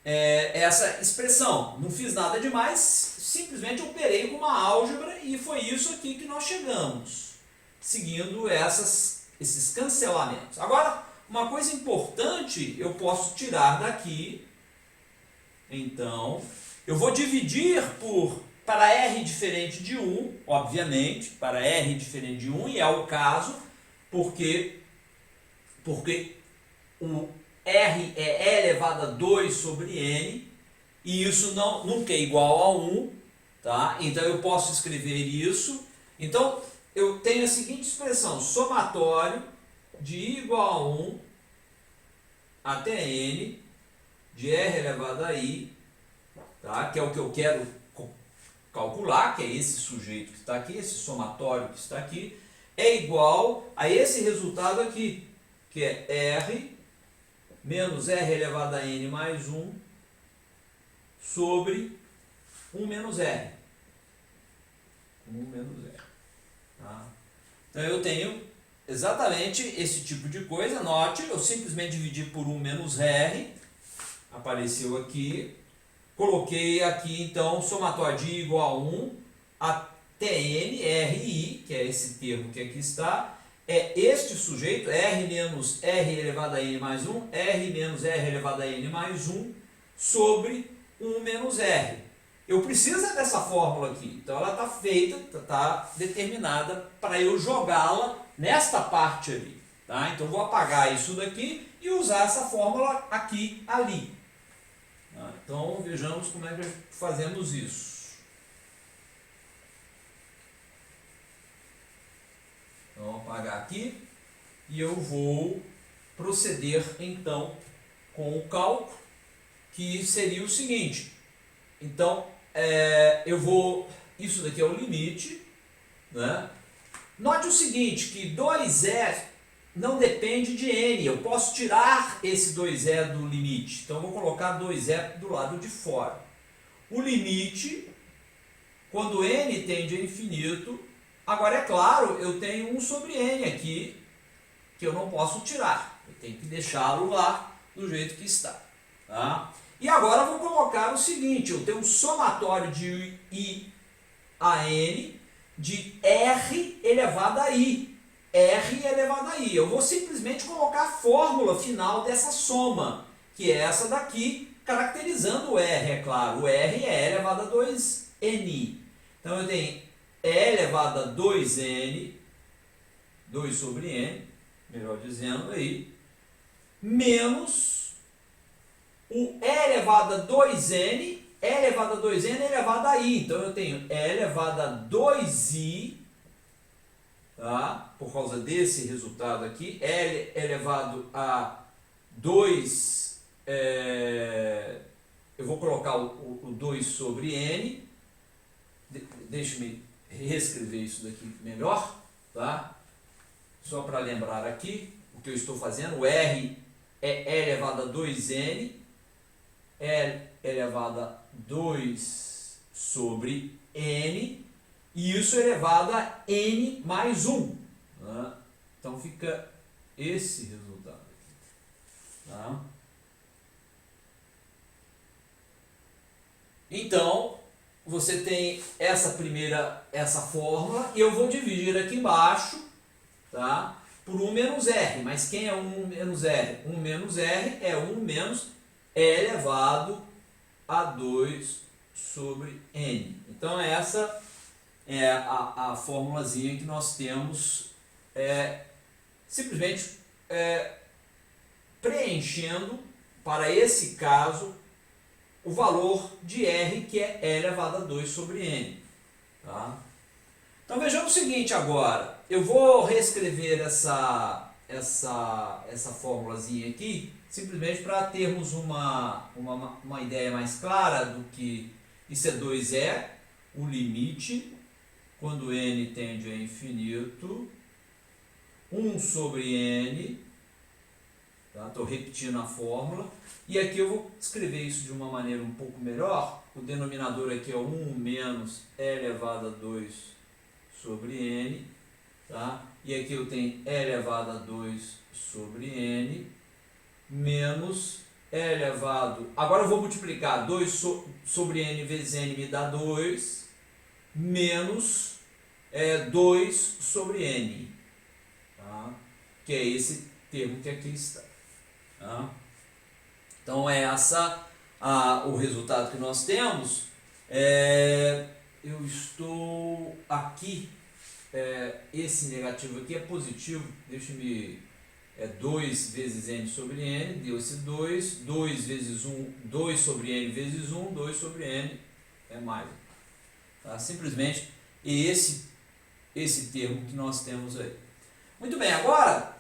essa expressão. Não fiz nada demais, simplesmente operei com uma álgebra e foi isso aqui que nós chegamos, seguindo esses cancelamentos. Agora, uma coisa importante eu posso tirar daqui. Então, eu vou dividir para R diferente de 1, obviamente, para R diferente de 1, e é o caso, porque o R é E elevado a 2 sobre N, e isso nunca é igual a 1, tá? Então eu posso escrever isso. Então eu tenho a seguinte expressão: somatório de I igual a 1 até N de R elevado a I, tá? Que é o que eu quero calcular, que é esse sujeito que está aqui, esse somatório que está aqui, é igual a esse resultado aqui, que é R menos R elevado a N mais 1 sobre 1 menos R. 1 menos R. Tá? Então eu tenho exatamente esse tipo de coisa. Note, eu simplesmente dividi por 1 menos R, apareceu aqui, coloquei aqui então somatório de I igual a 1 até N, RI, que é esse termo que aqui está, é este sujeito, R menos R elevado a N mais 1, R menos R elevado a N mais 1, sobre 1 menos R. Eu preciso dessa fórmula aqui, então ela está feita, está determinada para eu jogá-la nesta parte ali. Tá? Então eu vou apagar isso daqui e usar essa fórmula aqui, ali. Tá? Então vejamos como é que fazemos isso. Então Então, vou apagar aqui e eu vou proceder então com o cálculo, que seria o seguinte. Então, isso daqui é o limite, né? Note o seguinte, que 2e não depende de n, eu posso tirar esse 2e do limite, então eu vou colocar 2e do lado de fora. O limite, quando n tende a infinito, agora é claro, eu tenho 1 sobre n aqui, que eu não posso tirar, eu tenho que deixá-lo lá do jeito que está. Tá? E agora eu vou colocar o seguinte, eu tenho um somatório de I a n de R elevado a I. R elevado a I. Eu vou simplesmente colocar a fórmula final dessa soma, que é essa daqui, caracterizando o R, é claro. O R é E elevado a 2N. Então eu tenho E elevado a 2N, 2 sobre N, melhor dizendo aí, menos o E elevado a 2N, E elevado a 2N é elevado a I. Então eu tenho E elevado a 2I, tá? Por causa desse resultado aqui, L elevado a 2, eu vou colocar o 2 sobre N, deixe-me reescrever isso daqui melhor, tá? Só para lembrar aqui o que eu estou fazendo, o R é E elevado a 2N, L elevado a 2 sobre N, e isso elevado a N mais 1. Né? Então fica esse resultado aqui. Tá? Então, você tem essa fórmula, e eu vou dividir aqui embaixo, tá? Por 1 menos R. Mas quem é 1 menos R? 1 menos R é 1 menos E elevado a 2 sobre N. Então essa é a formulazinha que nós temos, simplesmente preenchendo para esse caso o valor de R, que é E elevado a 2 sobre N. Tá? Então vejamos o seguinte agora, eu vou reescrever essa formulazinha aqui, simplesmente para termos uma ideia mais clara do que isso é 2e, o limite, quando n tende a infinito, 1 sobre n, tá? Estou repetindo a fórmula, e aqui eu vou escrever isso de uma maneira um pouco melhor, o denominador aqui é 1 menos E elevado a 2 sobre n, tá? E aqui eu tenho E elevado a 2 sobre n, menos E elevado, agora eu vou multiplicar 2 sobre n vezes n me dá 2, menos 2 sobre n, tá? Que é esse termo que aqui está. Tá? Então é o resultado que nós temos. Eu estou aqui, esse negativo aqui é positivo, deixa-me, 2 vezes n sobre n, deu esse 2, 2 vezes 1, 2 sobre n vezes 1, 2 sobre n é mais. Tá? Simplesmente esse termo que nós temos aí. Muito bem, agora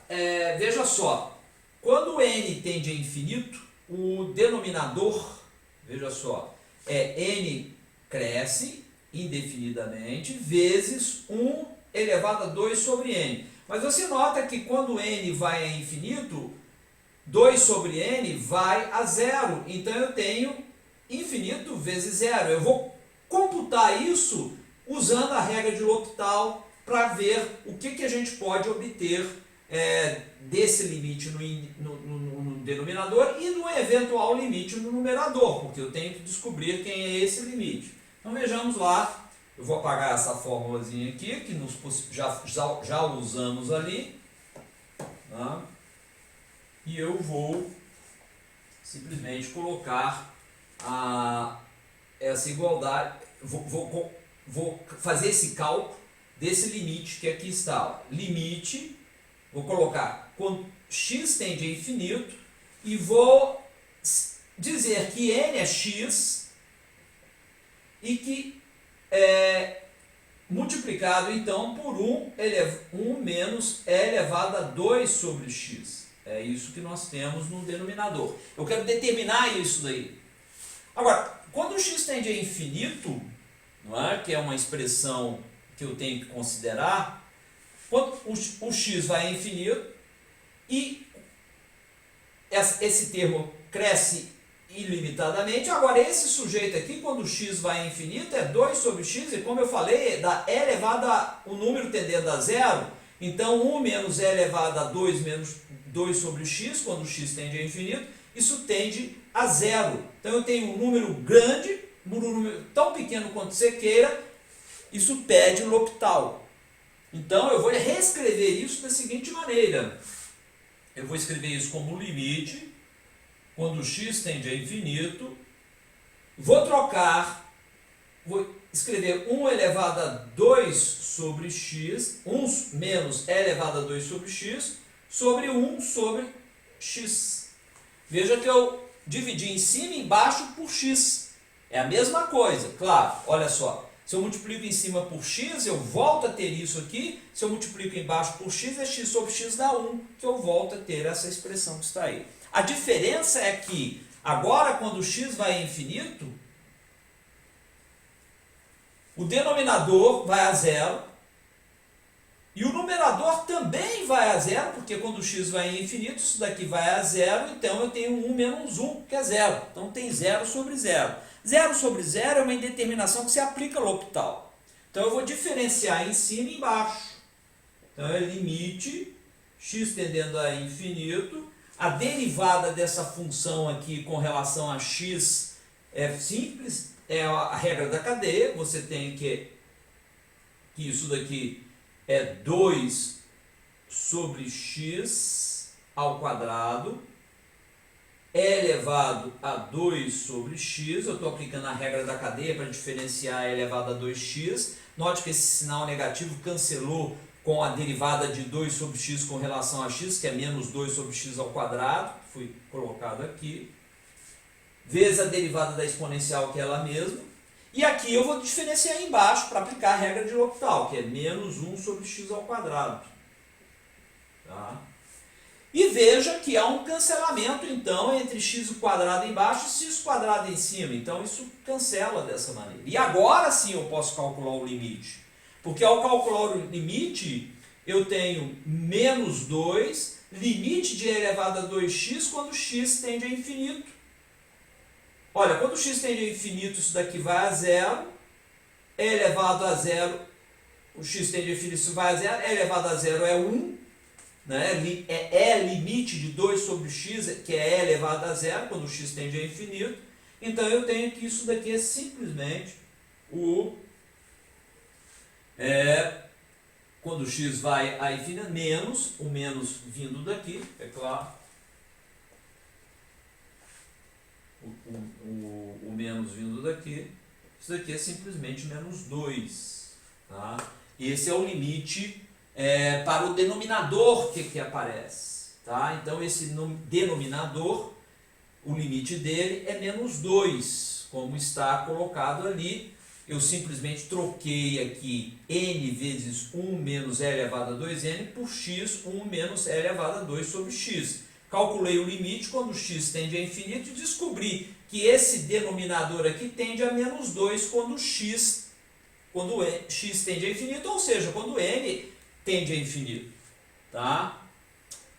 veja só, quando n tende a infinito, o denominador, veja só, n cresce indefinidamente vezes 1 elevado a 2 sobre n. Mas você nota que quando n vai a infinito, 2 sobre n vai a zero. Então eu tenho infinito vezes zero. Eu vou computar isso usando a regra de L'Hopital para ver o que a gente pode obter desse limite no denominador e no eventual limite no numerador, porque eu tenho que descobrir quem é esse limite. Então vejamos lá. Eu vou apagar essa formulazinha aqui, que já usamos ali. Tá? E eu vou simplesmente colocar essa igualdade, vou fazer esse cálculo desse limite que aqui está. Ó. Limite, vou colocar quando x tende a infinito e vou dizer que n é x e que multiplicado então por 1 menos e elevado a 2 sobre x. É isso que nós temos no denominador. Eu quero determinar isso daí. Agora, quando o x tende a infinito, não é? Que é uma expressão que eu tenho que considerar, quando o x vai a infinito e esse termo cresce ilimitadamente, agora esse sujeito aqui, quando o x vai a infinito, é 2 sobre x, e como eu falei, dá e elevado a o número tendendo a zero, então 1 menos e elevado a 2 menos 2 sobre x, quando o x tende a infinito, isso tende a zero. Então eu tenho um número grande, um número tão pequeno quanto você queira, isso pede L'Hopital. Então eu vou reescrever isso da seguinte maneira. Eu vou escrever isso como limite, quando x tende a infinito, vou escrever 1 elevado a 2 sobre x, 1 menos e elevado a 2 sobre x, sobre 1 sobre x. Veja que eu dividi em cima e embaixo por x. É a mesma coisa, claro, olha só. Se eu multiplico em cima por x, eu volto a ter isso aqui. Se eu multiplico embaixo por x, é x sobre x dá 1, que eu volto a ter essa expressão que está aí. A diferença é que, agora, quando x vai a infinito, o denominador vai a zero e o numerador também vai a zero, porque quando x vai a infinito, isso daqui vai a zero, então eu tenho 1 menos 1, que é zero. Então tem 0 sobre 0. 0 sobre 0 é uma indeterminação que se aplica ao L'Hopital. Então eu vou diferenciar em cima e embaixo. Então é limite, x tendendo a infinito. A derivada dessa função aqui com relação a x é simples, é a regra da cadeia. Você tem que isso daqui é 2 sobre x ao quadrado elevado a 2 sobre x. Eu estou aplicando a regra da cadeia para diferenciar e elevado a 2x. Note que esse sinal negativo cancelou com a derivada de 2 sobre x com relação a x, que é menos 2 sobre x ao quadrado, que foi colocado aqui, vezes a derivada da exponencial, que é ela mesma. E aqui eu vou diferenciar embaixo para aplicar a regra de L'Hopital, que é menos 1 sobre x ao quadrado. Tá? E veja que há um cancelamento, então, entre x quadrado embaixo e x quadrado em cima. Então, isso cancela dessa maneira. E agora sim eu posso calcular o limite. Porque ao calcular o limite, eu tenho menos 2, limite de e elevado a 2x, quando x tende a infinito. Olha, quando x tende a infinito, isso daqui vai a zero. E elevado a zero, o x tende a infinito, isso vai a zero. E elevado a zero é 1. Né? É limite de 2 sobre x, que é e elevado a zero, quando o x tende a infinito. Então eu tenho que isso daqui é simplesmente quando o x vai a infinito, menos, o menos vindo daqui, é claro. O menos vindo daqui. Isso daqui é simplesmente menos 2. Tá? Esse é o limite para o denominador que aparece. Tá? Então, esse denominador, o limite dele é menos 2, como está colocado ali. Eu simplesmente troquei aqui n vezes 1 menos e elevado a 2n por x, 1 menos e elevado a 2 sobre x. Calculei o limite quando x tende a infinito e descobri que esse denominador aqui tende a menos 2 quando x tende a infinito, ou seja, quando n tende a infinito. Tá?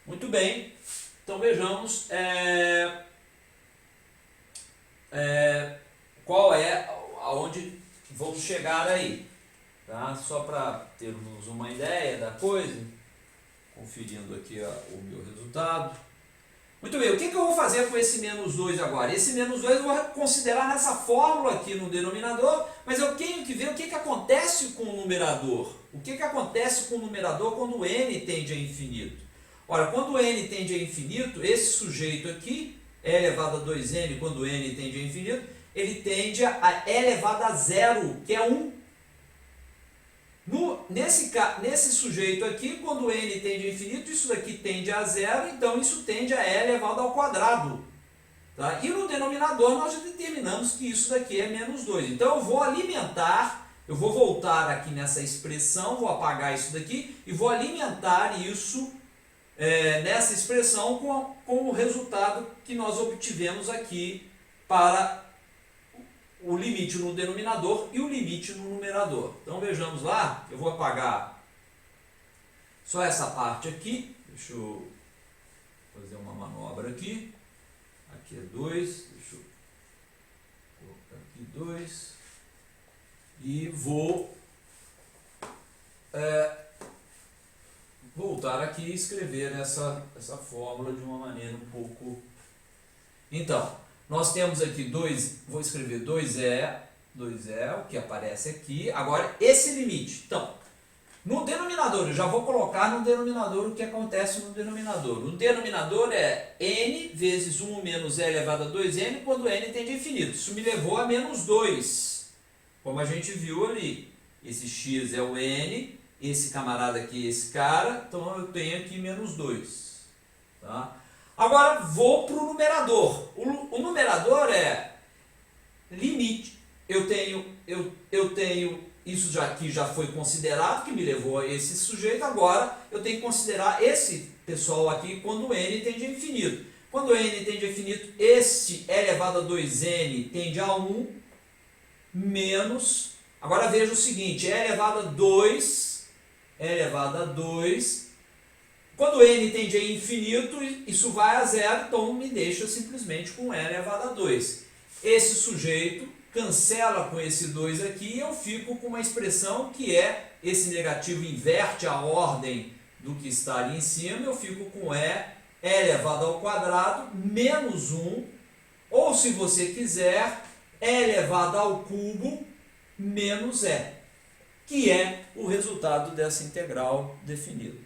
Muito bem. Então vejamos qual é aonde vamos chegar aí. Tá? Só para termos uma ideia da coisa, conferindo aqui o meu resultado. Muito bem, o que eu vou fazer com esse menos 2 agora? Esse menos 2 eu vou considerar nessa fórmula aqui no denominador, mas eu tenho que ver o que acontece com o numerador. O que acontece com o numerador quando o n tende a infinito? Ora, quando o n tende a infinito, esse sujeito aqui, e elevado a 2n, quando o n tende a infinito, ele tende a e elevado a zero, que é 1. Nesse sujeito aqui, quando n tende a infinito, isso daqui tende a zero, então isso tende a e elevado ao quadrado. Tá? E no denominador nós já determinamos que isso daqui é menos 2. Então eu vou alimentar eu vou voltar aqui nessa expressão, vou apagar isso daqui e vou alimentar isso nessa expressão com o resultado que nós obtivemos aqui para o limite no denominador e o limite no numerador. Então vejamos lá, eu vou apagar só essa parte aqui, deixa eu fazer uma manobra aqui, aqui é 2, deixa eu colocar aqui 2 e vou voltar aqui e escrever essa fórmula de uma maneira um pouco... Então, nós temos aqui 2, vou escrever 2E, o que aparece aqui. Agora, esse limite. Então, no denominador, eu já vou colocar no denominador o que acontece no denominador. O denominador é n vezes 1 menos e elevado a 2n, quando n tende a infinito. Isso me levou a menos 2, como a gente viu ali. Esse x é o n, esse camarada aqui, esse cara, então eu tenho aqui menos 2. Tá? Agora vou para o numerador. O numerador é limite. Eu tenho isso já aqui já foi considerado, que me levou a esse sujeito. Agora eu tenho que considerar esse pessoal aqui quando n tende a infinito. Quando n tende a infinito, este e elevado a 2n tende a 1 menos... Agora veja o seguinte, e elevado a 2, quando n tende a infinito, isso vai a zero, então me deixa simplesmente com e elevado a 2. Esse sujeito cancela com esse 2 aqui e eu fico com uma expressão que é, esse negativo inverte a ordem do que está ali em cima, eu fico com e elevado ao quadrado menos 1, ou se você quiser, e elevado ao cubo menos e, que é o resultado dessa integral definida.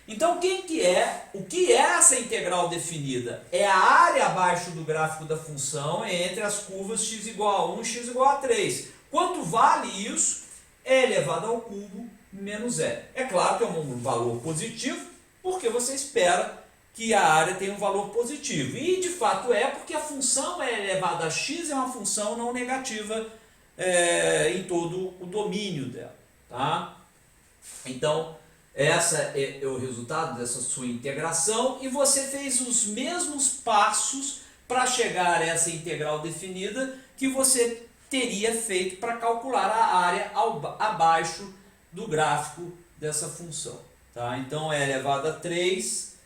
Então, o que é essa integral definida? É a área abaixo do gráfico da função entre as curvas x igual a 1 e x igual a 3. Quanto vale isso? É elevado ao cubo menos e. É claro que é um valor positivo, porque você espera que a área tenha um valor positivo. E, de fato, é porque a função é elevada a x é uma função não negativa em todo o domínio dela. Tá? Então, essa é o resultado dessa sua integração e você fez os mesmos passos para chegar a essa integral definida que você teria feito para calcular a área abaixo do gráfico dessa função. Tá? Então, e elevado a 3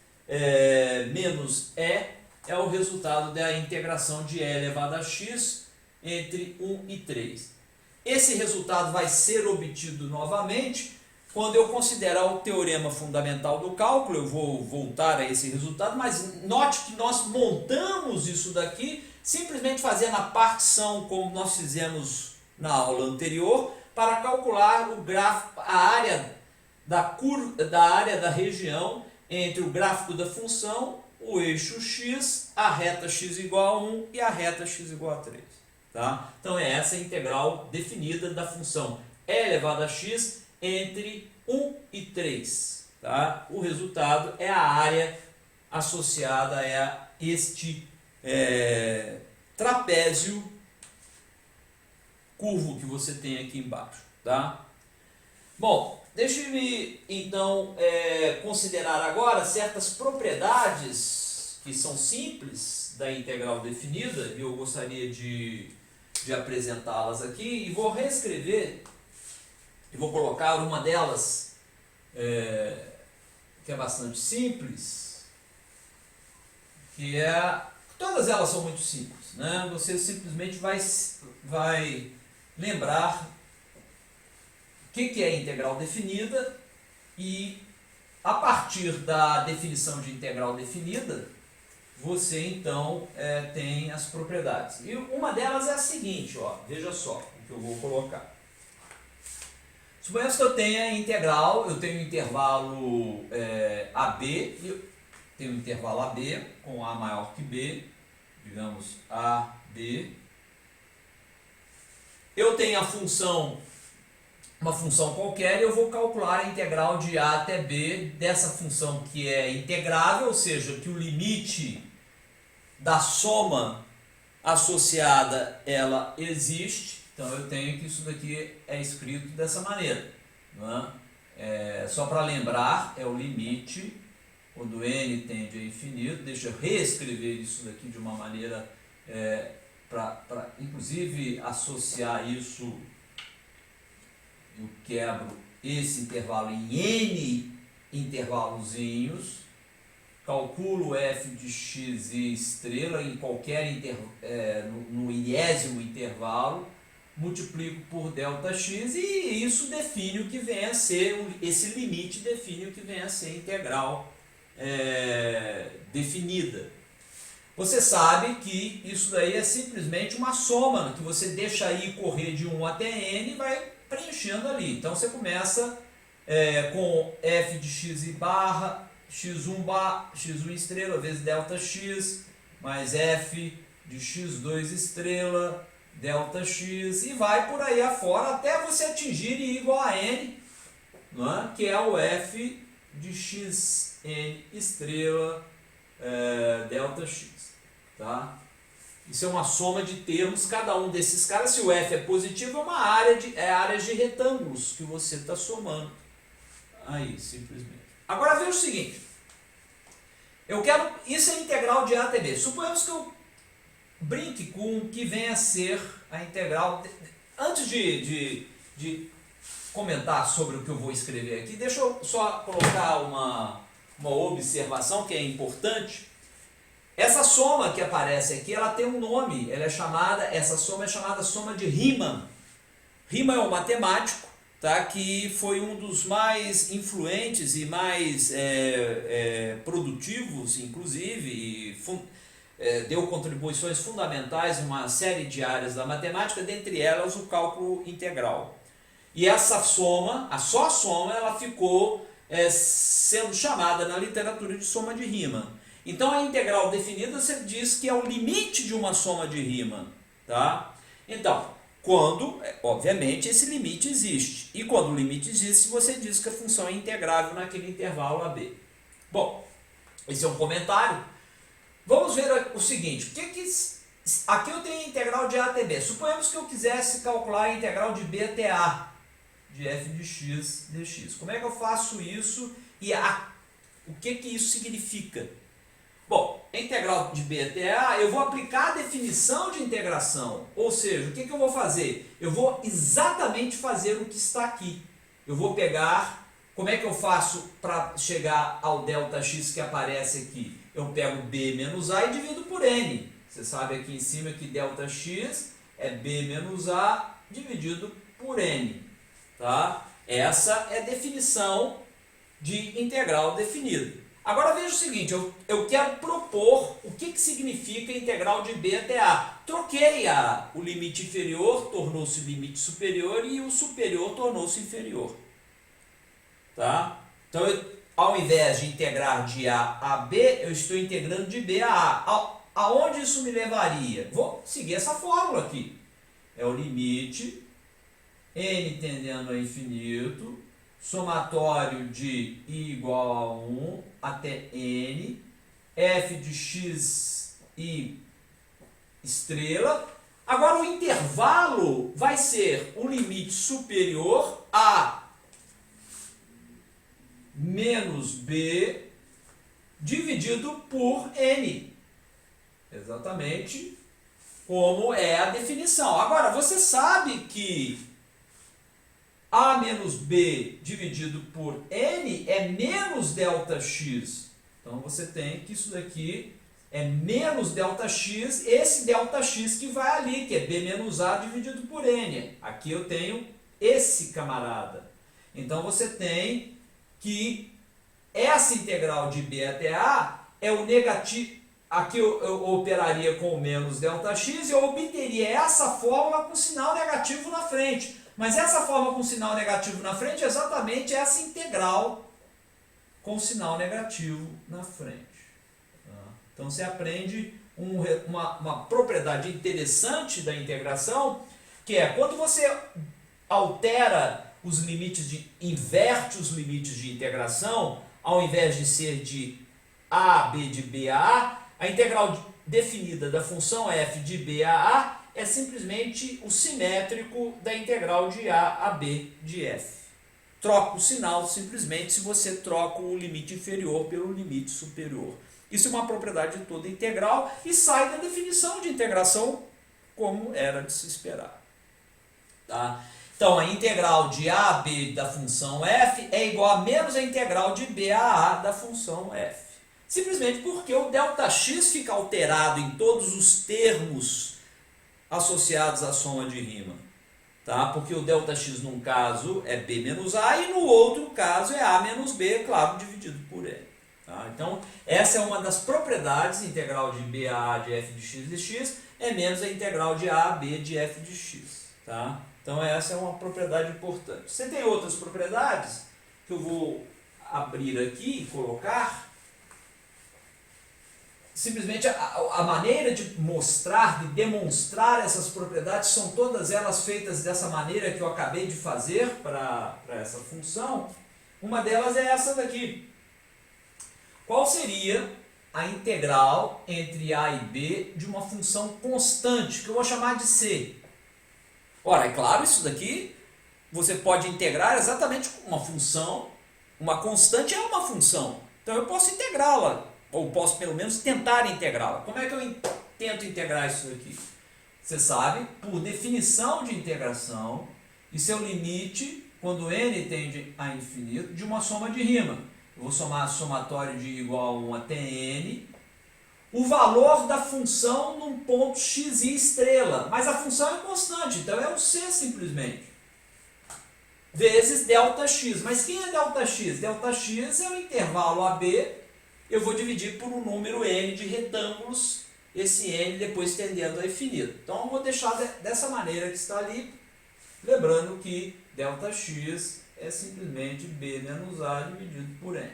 menos e é o resultado da integração de e elevado a x entre 1 e 3. Esse resultado vai ser obtido novamente quando eu considerar o teorema fundamental do cálculo. Eu vou voltar a esse resultado, mas note que nós montamos isso daqui simplesmente fazendo a partição como nós fizemos na aula anterior para calcular o gráfico, a área da região entre o gráfico da função, o eixo x, a reta x igual a 1 e a reta x igual a 3. Tá? Então é essa a integral definida da função e elevado a x entre 1 e 3. Tá? O resultado é a área associada a este trapézio curvo que você tem aqui embaixo. Tá? Bom, deixe-me então considerar agora certas propriedades que são simples da integral definida e eu gostaria de apresentá-las aqui e vou reescrever e vou colocar uma delas que é bastante simples, que todas elas são muito simples, né? Você simplesmente vai lembrar o que é integral definida e a partir da definição de integral definida você então tem as propriedades. E uma delas é a seguinte, ó, veja só o que eu vou colocar. Suponhamos que eu tenha integral, eu tenho intervalo AB, eu tenho um intervalo AB com A maior que B, digamos AB. Eu tenho a função, uma função qualquer, e eu vou calcular a integral de A até B dessa função que é integrável, ou seja, que o limite da soma associada ela existe, Então eu tenho que isso daqui é escrito dessa maneira, não é? Só para lembrar, é o limite, quando n tende a infinito. Deixa eu reescrever isso daqui de uma maneira, para inclusive associar isso. Eu quebro esse intervalo em n intervalozinhos, calculo f de x e estrela em qualquer no ilésimo intervalo, multiplico por ΔX e isso define o que vem a ser, esse limite define o que vem a ser integral definida. Você sabe que isso daí é simplesmente uma soma, que você deixa aí correr de 1 até n e vai preenchendo ali. Então você começa com f de x e barra, x1 estrela vezes ΔX, mais f de x2 estrela, ΔX, e vai por aí afora até você atingir I igual a n, não é? Que é o f de xn estrela ΔX. Tá? Isso é uma soma de termos, cada um desses caras, se o f é positivo, é uma área de retângulos que você está somando. Aí, simplesmente. Agora veja o seguinte, isso é integral de A até B. Suponhamos que eu brinque com o que vem a ser a integral. Antes de comentar sobre o que eu vou escrever aqui, deixa eu só colocar uma observação que é importante. Essa soma que aparece aqui, ela tem um nome, essa soma é chamada soma de Riemann. Riemann é um matemático, tá, que foi um dos mais influentes e mais produtivos, inclusive, e deu contribuições fundamentais em uma série de áreas da matemática, dentre elas o cálculo integral. E essa soma, só a soma, ela ficou sendo chamada na literatura de soma de Riemann. Então a integral definida você diz que é o limite de uma soma de Riemann, tá? Então, obviamente, esse limite existe. E quando o limite existe, você diz que a função é integrável naquele intervalo AB. Bom, esse é um comentário. Vamos ver o seguinte, aqui eu tenho a integral de A até B. Suponhamos que eu quisesse calcular a integral de B até A, de f de x dx. Como é que eu faço isso e o que isso significa? Bom, a integral de B até A, eu vou aplicar a definição de integração. Ou seja, o que eu vou fazer? Eu vou exatamente fazer o que está aqui. Eu vou pegar, como é que eu faço para chegar ao ΔX que aparece aqui? Eu pego B menos A e divido por N. Você sabe aqui em cima que ΔX é B menos A dividido por N. Tá? Essa é a definição de integral definida. Agora veja o seguinte, eu quero propor o que significa integral de B até A. Troquei o limite inferior, tornou-se limite superior e o superior tornou-se inferior. Tá? Então, ao invés de integrar de A a B, eu estou integrando de B a A. Aonde isso me levaria? Vou seguir essa fórmula aqui. É o limite, n tendendo a infinito, somatório de I igual a 1 até n, f de x e estrela. Agora o intervalo vai ser o limite superior a menos b dividido por n. Exatamente como é a definição. Agora, você sabe que A menos B dividido por N é menos ΔX. Então, você tem que isso daqui é menos ΔX, esse ΔX que vai ali, que é B menos A dividido por N. Aqui eu tenho esse camarada. Então, você tem que essa integral de B até A é o negativo. Aqui eu operaria com o menos ΔX e eu obteria essa fórmula com sinal negativo na frente. Mas essa forma com sinal negativo na frente é exatamente essa integral com sinal negativo na frente. Então você aprende uma propriedade interessante da integração, que é quando você altera os limites, inverte os limites de integração, ao invés de ser de A a B de B a A, a integral definida da função f de B a A é simplesmente o simétrico da integral de A a B de f. Troca o sinal simplesmente se você troca o limite inferior pelo limite superior. Isso é uma propriedade de toda integral e sai da definição de integração como era de se esperar. Tá? Então, a integral de A a B da função f é igual a menos a integral de B a A da função f. Simplesmente porque o ΔX fica alterado em todos os termos associados à soma de rima. Tá? Porque o ΔX num caso é B menos A e no outro caso é A menos B, claro, dividido por N. Tá? Então, essa é uma das propriedades, integral de B a A de f de x de x é menos a integral de A a B de f de x. Tá? Então, essa é uma propriedade importante. Você tem outras propriedades que eu vou abrir aqui e colocar. Simplesmente a maneira de mostrar, de demonstrar essas propriedades são todas elas feitas dessa maneira que eu acabei de fazer para essa função. Uma delas é essa daqui. Qual seria a integral entre A e B de uma função constante, que eu vou chamar de C? Ora, é claro, isso daqui você pode integrar exatamente com uma função. Uma constante é uma função. Então eu posso integrá-la, ou posso pelo menos tentar integrá-la. Como é que eu tento integrar isso daqui? Você sabe, por definição de integração, isso é o limite, quando n tende a infinito, de uma soma de rima. Eu vou somar somatório de igual a 1 até n, o valor da função num ponto x e estrela, mas a função é constante, então é o c simplesmente, vezes ΔX. Mas quem é ΔX? ΔX é o intervalo AB, eu vou dividir por um número n de retângulos, esse n depois tendendo a infinito. Então eu vou deixar dessa maneira que está ali, lembrando que ΔX é simplesmente B menos A dividido por n.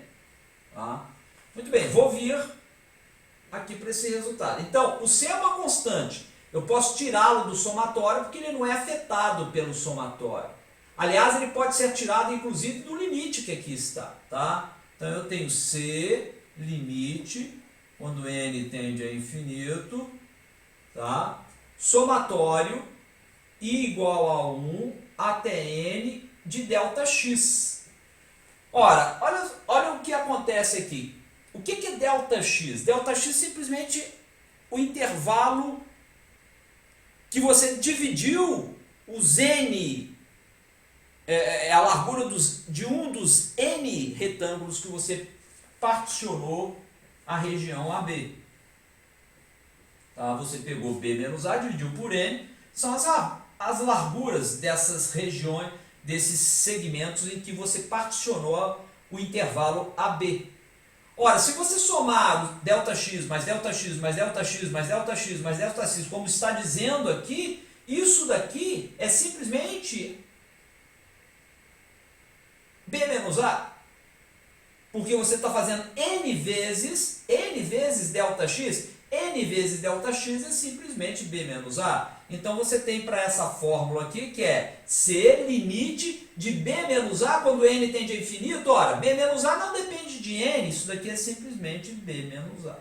Tá? Muito bem, vou vir aqui para esse resultado. Então, o C é uma constante. Eu posso tirá-lo do somatório porque ele não é afetado pelo somatório. Aliás, ele pode ser tirado inclusive do limite que aqui está. Tá? Então, eu tenho C, limite, quando n tende a infinito, tá? Somatório, I igual a 1 até n de ΔX. Ora, olha o que acontece aqui. O que é ΔX? ΔX é simplesmente o intervalo que você dividiu os n, a largura de um dos n retângulos que você particionou a região AB. Tá? Você pegou B menos A, dividiu por n, são as larguras dessas regiões, desses segmentos em que você particionou o intervalo AB. Ora, se você somar ΔX mais ΔX mais ΔX mais ΔX mais ΔX, como está dizendo aqui, isso daqui é simplesmente B menos A. Porque você está fazendo n vezes ΔX, n vezes ΔX é simplesmente B menos A. Então você tem para essa fórmula aqui que é C limite de B menos A quando n tende a infinito. Ora, B menos A não depende de n, isso daqui é simplesmente B menos A.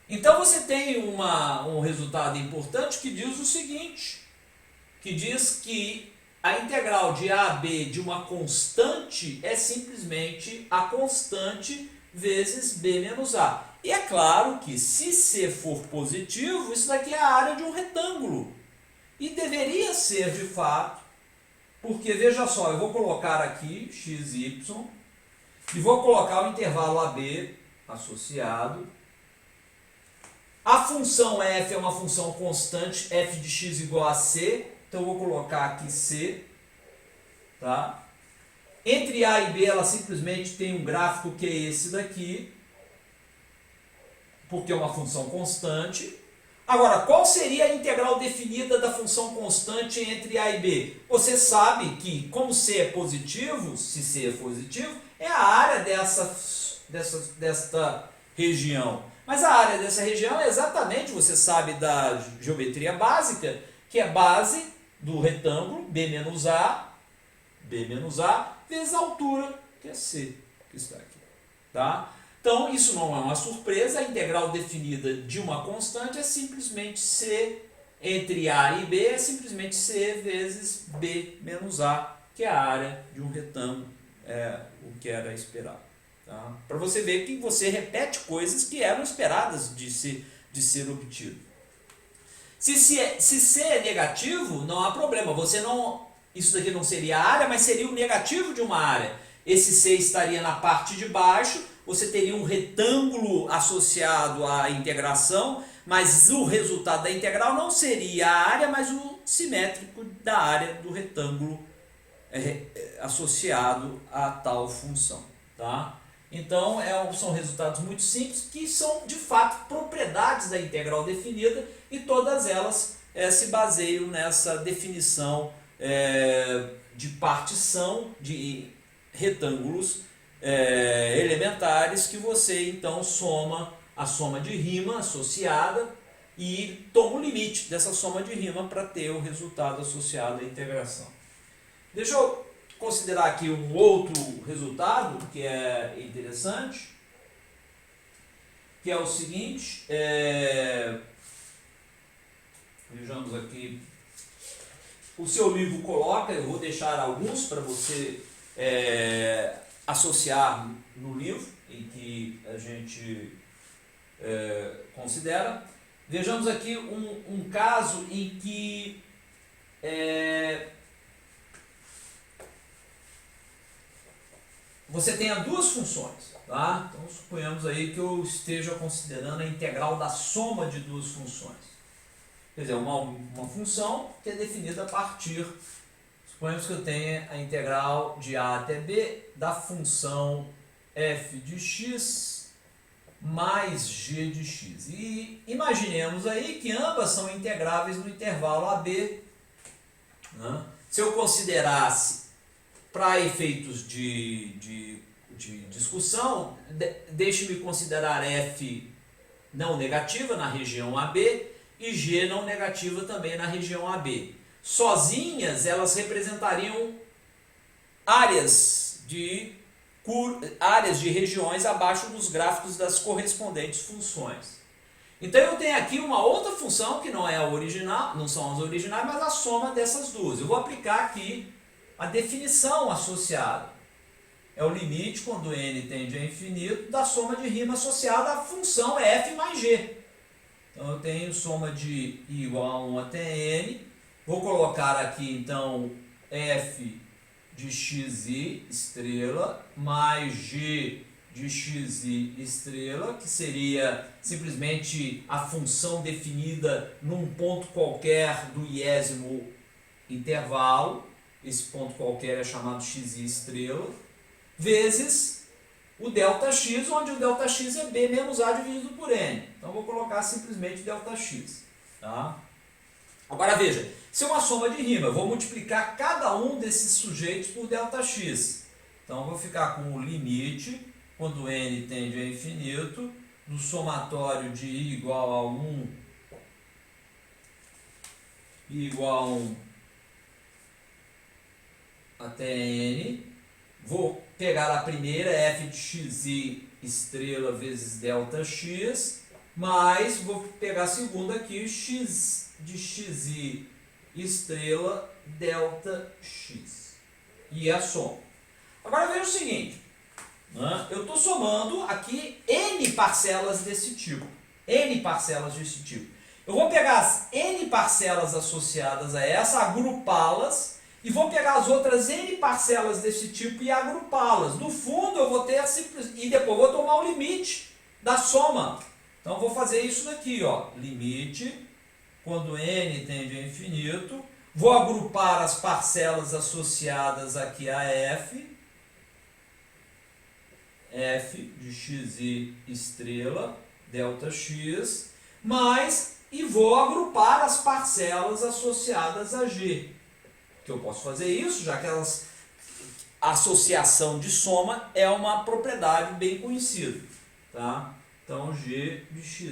Então você tem um resultado importante que diz o seguinte, que diz que a integral de A a B de uma constante é simplesmente a constante vezes B menos A. E é claro que se C for positivo, isso daqui é a área de um retângulo. E deveria ser de fato, porque veja só, eu vou colocar aqui x, y, e vou colocar o intervalo AB associado. A função f é uma função constante, f de x igual a c, então eu vou colocar aqui c. Tá? Entre A e B ela simplesmente tem um gráfico que é esse daqui, porque é uma função constante. Agora, qual seria a integral definida da função constante entre A e B? Você sabe que, como C é positivo, se C é positivo, é a área desta região. Mas a área dessa região é exatamente, você sabe da geometria básica, que é base do retângulo B menos A vezes a altura, que é C, que está aqui. Tá? Então, isso não é uma surpresa, a integral definida de uma constante é simplesmente C entre A e B é simplesmente C vezes B menos A, que é a área de um retângulo, o que era esperado. Tá? Para você ver que você repete coisas que eram esperadas de ser obtido. Se C é negativo, não há problema. Isso daqui não seria a área, mas seria o negativo de uma área. Esse C estaria na parte de baixo, você teria um retângulo associado à integração, mas o resultado da integral não seria a área, mas o simétrico da área do retângulo associado a tal função. Tá? Então, são resultados muito simples, que são, de fato, propriedades da integral definida, e todas elas se baseiam nessa definição de partição de retângulos elementares, que você, então, soma a soma de rima associada e toma o limite dessa soma de rima para ter o resultado associado à integração. Deixa eu considerar aqui um outro resultado que é interessante, que é o seguinte, vejamos aqui, o seu livro coloca, eu vou deixar alguns para você associar no livro, em que a gente considera. Vejamos aqui um caso em que você tenha duas funções, tá? Então suponhamos aí que eu esteja considerando a integral da soma de duas funções. Quer dizer, uma função que é definida a partir, suponhamos que eu tenha a integral de A até B da função f de x mais g de x. E imaginemos aí que ambas são integráveis no intervalo AB. Né? Se eu considerasse, para efeitos de discussão, deixe-me considerar f não negativa na região AB e g não negativa também na região AB. Sozinhas, elas representariam áreas de regiões abaixo dos gráficos das correspondentes funções. Então eu tenho aqui uma outra função que não é a original, não são as originais, mas a soma dessas duas. Eu vou aplicar aqui a definição associada. É o limite, quando n tende a infinito, da soma de rima associada à função f mais g. Então eu tenho soma de i igual a 1 até n. Vou colocar aqui então f de xi estrela mais g de xi estrela, que seria simplesmente a função definida num ponto qualquer do iésimo intervalo. Esse ponto qualquer é chamado xi estrela, vezes o ΔX, onde o ΔX é b menos a dividido por n. Então vou colocar simplesmente ΔX. Tá? Agora veja, se é uma soma de rima, eu vou multiplicar cada um desses sujeitos por ΔX. Então vou ficar com o limite, quando n tende a infinito, do somatório de i igual a 1, i igual a 1 até n. Vou pegar a primeira, f de xi estrela vezes ΔX, mais vou pegar a segunda aqui, x de xi estrela ΔX. E a soma. Agora veja o seguinte, né? Eu estou somando aqui n parcelas desse tipo. N parcelas desse tipo. Eu vou pegar as n parcelas associadas a essa, agrupá-las, e vou pegar as outras n parcelas desse tipo e agrupá-las. No fundo, eu vou ter a simples... E depois vou tomar o limite da soma. Então, eu vou fazer isso daqui, ó. Limite, quando n tende a infinito. Vou agrupar as parcelas associadas aqui a f. F de xi estrela, ΔX. E vou agrupar as parcelas associadas a g. Que eu posso fazer isso, já que a associação de soma é uma propriedade bem conhecida. Tá? Então, g de xi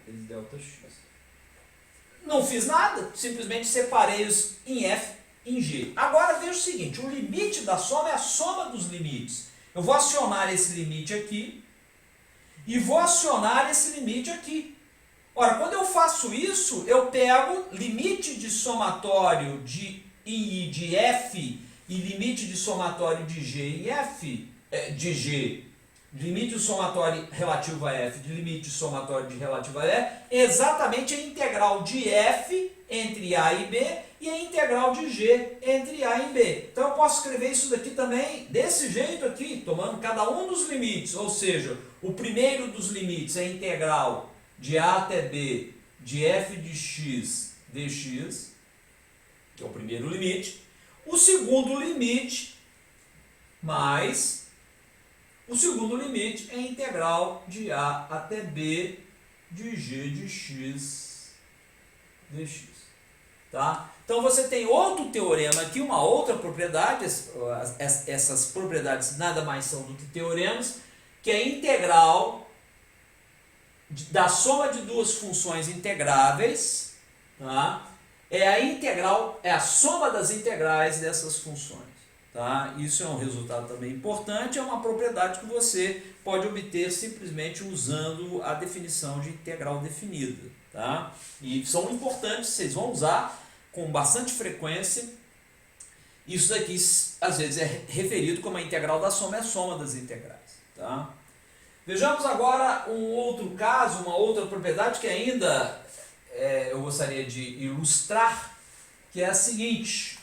vezes ΔX. Não fiz nada, simplesmente separei-os em f e em g. Agora veja o seguinte, o limite da soma é a soma dos limites. Eu vou acionar esse limite aqui e vou acionar esse limite aqui. Ora, quando eu faço isso, eu pego limite de somatório de I de F e limite de somatório de G e F, de G, limite de somatório relativo a F, de limite de somatório de relativo a E, exatamente a integral de F entre A e B e a integral de G entre A e B. Então eu posso escrever isso daqui também desse jeito aqui, tomando cada um dos limites, ou seja, o primeiro dos limites é a integral de A até B de F de x dx, que é o primeiro limite, o segundo limite mais o segundo limite é a integral de A até B de g de x dx. Tá? Então você tem outro teorema aqui, uma outra propriedade, essas propriedades nada mais são do que teoremas, que é a integral da soma de duas funções integráveis, tá? É a soma das integrais dessas funções. Tá? Isso é um resultado também importante, é uma propriedade que você pode obter simplesmente usando a definição de integral definida. Tá? E são importantes, vocês vão usar com bastante frequência. Isso daqui às vezes é referido como a integral da soma, é a soma das integrais. Tá? Vejamos agora um outro caso, uma outra propriedade que ainda eu gostaria de ilustrar, que é a seguinte.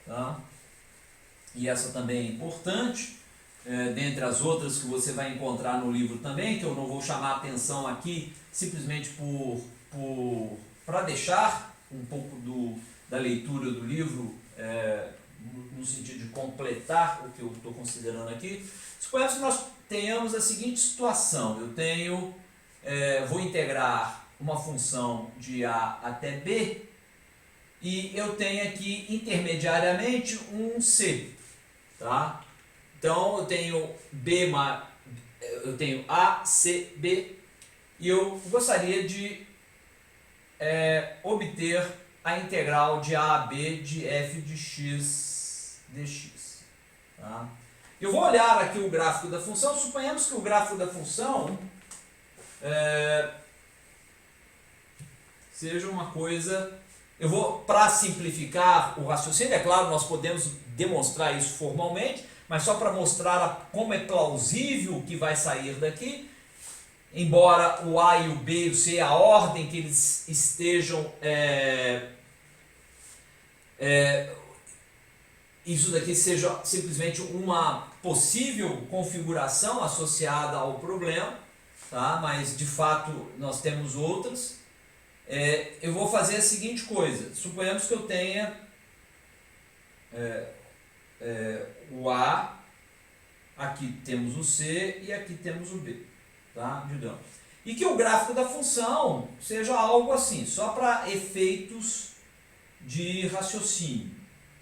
Tá? E essa também é importante, dentre as outras que você vai encontrar no livro também, que eu não vou chamar a atenção aqui, simplesmente para deixar um pouco da leitura do livro, no sentido de completar o que eu estou considerando aqui. Suponhamos que nós tenhamos a seguinte situação: vou integrar uma função de A até B, e eu tenho aqui intermediariamente um C. Tá? Então eu tenho A, C, B, e eu gostaria de obter a integral de A a B de f de x dx. Tá? Eu vou olhar aqui o gráfico da função. Suponhamos que o gráfico da função seja uma coisa... para simplificar o raciocínio, é claro, nós podemos demonstrar isso formalmente, mas só para mostrar como é plausível o que vai sair daqui, embora o A e o B e o C, a ordem que eles estejam, isso daqui seja simplesmente uma possível configuração associada ao problema, tá? Mas de fato nós temos outras. Eu vou fazer a seguinte coisa: suponhamos que eu tenha o A, aqui temos o C e aqui temos o B, tá? Digamos. E que o gráfico da função seja algo assim, só para efeitos de raciocínio.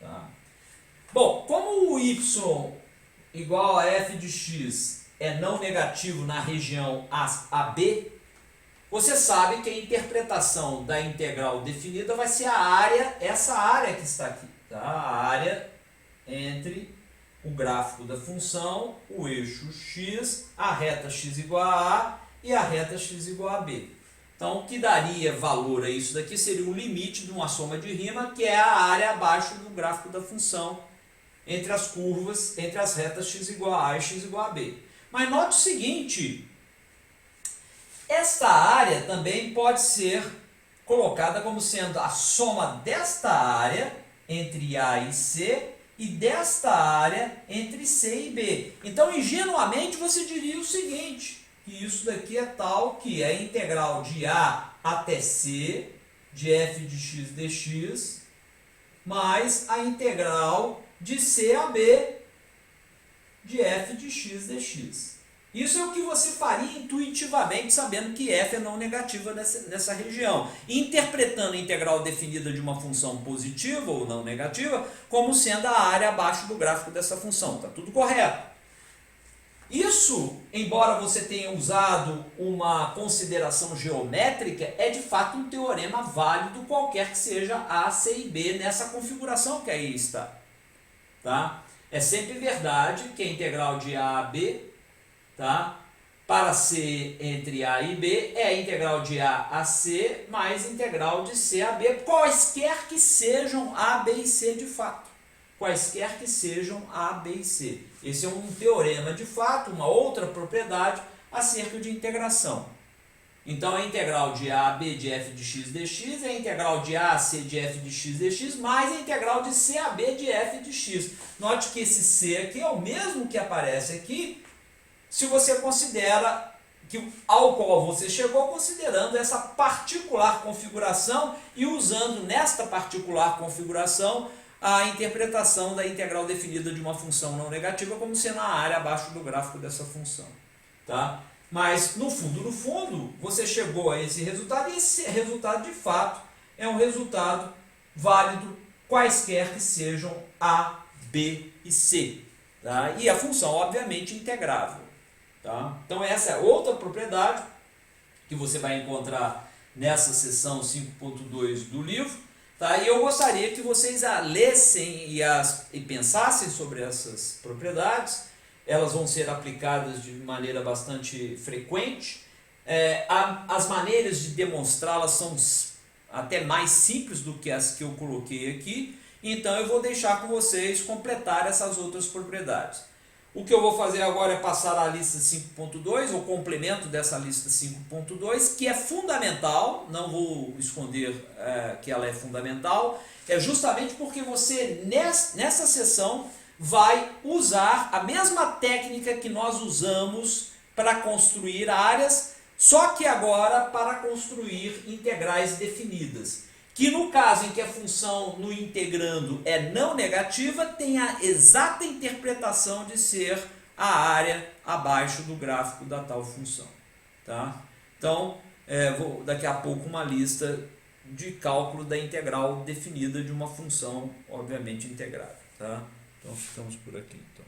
Tá? Bom, como o y igual a f de x é não negativo na região AB, você sabe que a interpretação da integral definida vai ser a área, essa área que está aqui, tá? A área entre o gráfico da função, o eixo x, a reta x igual a A e a reta x igual a B. Então, o que daria valor a isso daqui seria o limite de uma soma de rima, que é a área abaixo do gráfico da função entre as curvas, entre as retas x igual a A e x igual a B. Mas note o seguinte: esta área também pode ser colocada como sendo a soma desta área entre A e C e desta área entre C e B. Então, ingenuamente, você diria o seguinte, que isso daqui é tal que é a integral de A até C de f de x dx mais a integral de C a B de f de x dx. Isso é o que você faria intuitivamente, sabendo que f é não negativa nessa região. Interpretando a integral definida de uma função positiva ou não negativa como sendo a área abaixo do gráfico dessa função. Está tudo correto. Isso, embora você tenha usado uma consideração geométrica, é de fato um teorema válido qualquer que seja A, C e B nessa configuração que aí está. Tá? É sempre verdade que a integral de A a B, tá? para C entre A e B é a integral de A a C mais integral de C a B, quaisquer que sejam A, B e C de fato. Quaisquer que sejam A, B e C. Esse é um teorema de fato, uma outra propriedade acerca de integração. Então a integral de A a B de f de x dx é a integral de A a C de f de x dx mais a integral de C a B de f de x. Note que esse C aqui é o mesmo que aparece aqui se você considera que ao qual você chegou considerando essa particular configuração e usando nesta particular configuração a interpretação da integral definida de uma função não negativa como sendo a área abaixo do gráfico dessa função. Tá? Mas no fundo, você chegou a esse resultado e esse resultado de fato é um resultado válido quaisquer que sejam A, B e C. Tá? E a função obviamente integrável. Tá? Então essa é outra propriedade que você vai encontrar nessa seção 5.2 do livro. Tá? E eu gostaria que vocês a lessem e pensassem sobre essas propriedades. Elas vão ser aplicadas de maneira bastante frequente. As maneiras de demonstrá-las são até mais simples do que as que eu coloquei aqui. Então eu vou deixar com vocês completar essas outras propriedades. O que eu vou fazer agora é passar a lista 5.2, o complemento dessa lista 5.2, que é fundamental, não vou esconder que ela é fundamental, é justamente porque você, nessa sessão, vai usar a mesma técnica que nós usamos para construir áreas, só que agora para construir integrais definidas. Que no caso em que a função no integrando é não negativa, tem a exata interpretação de ser a área abaixo do gráfico da tal função. Tá? Então, vou daqui a pouco uma lista de cálculo da integral definida de uma função, obviamente, integrada. Tá? Então, ficamos por aqui. Então.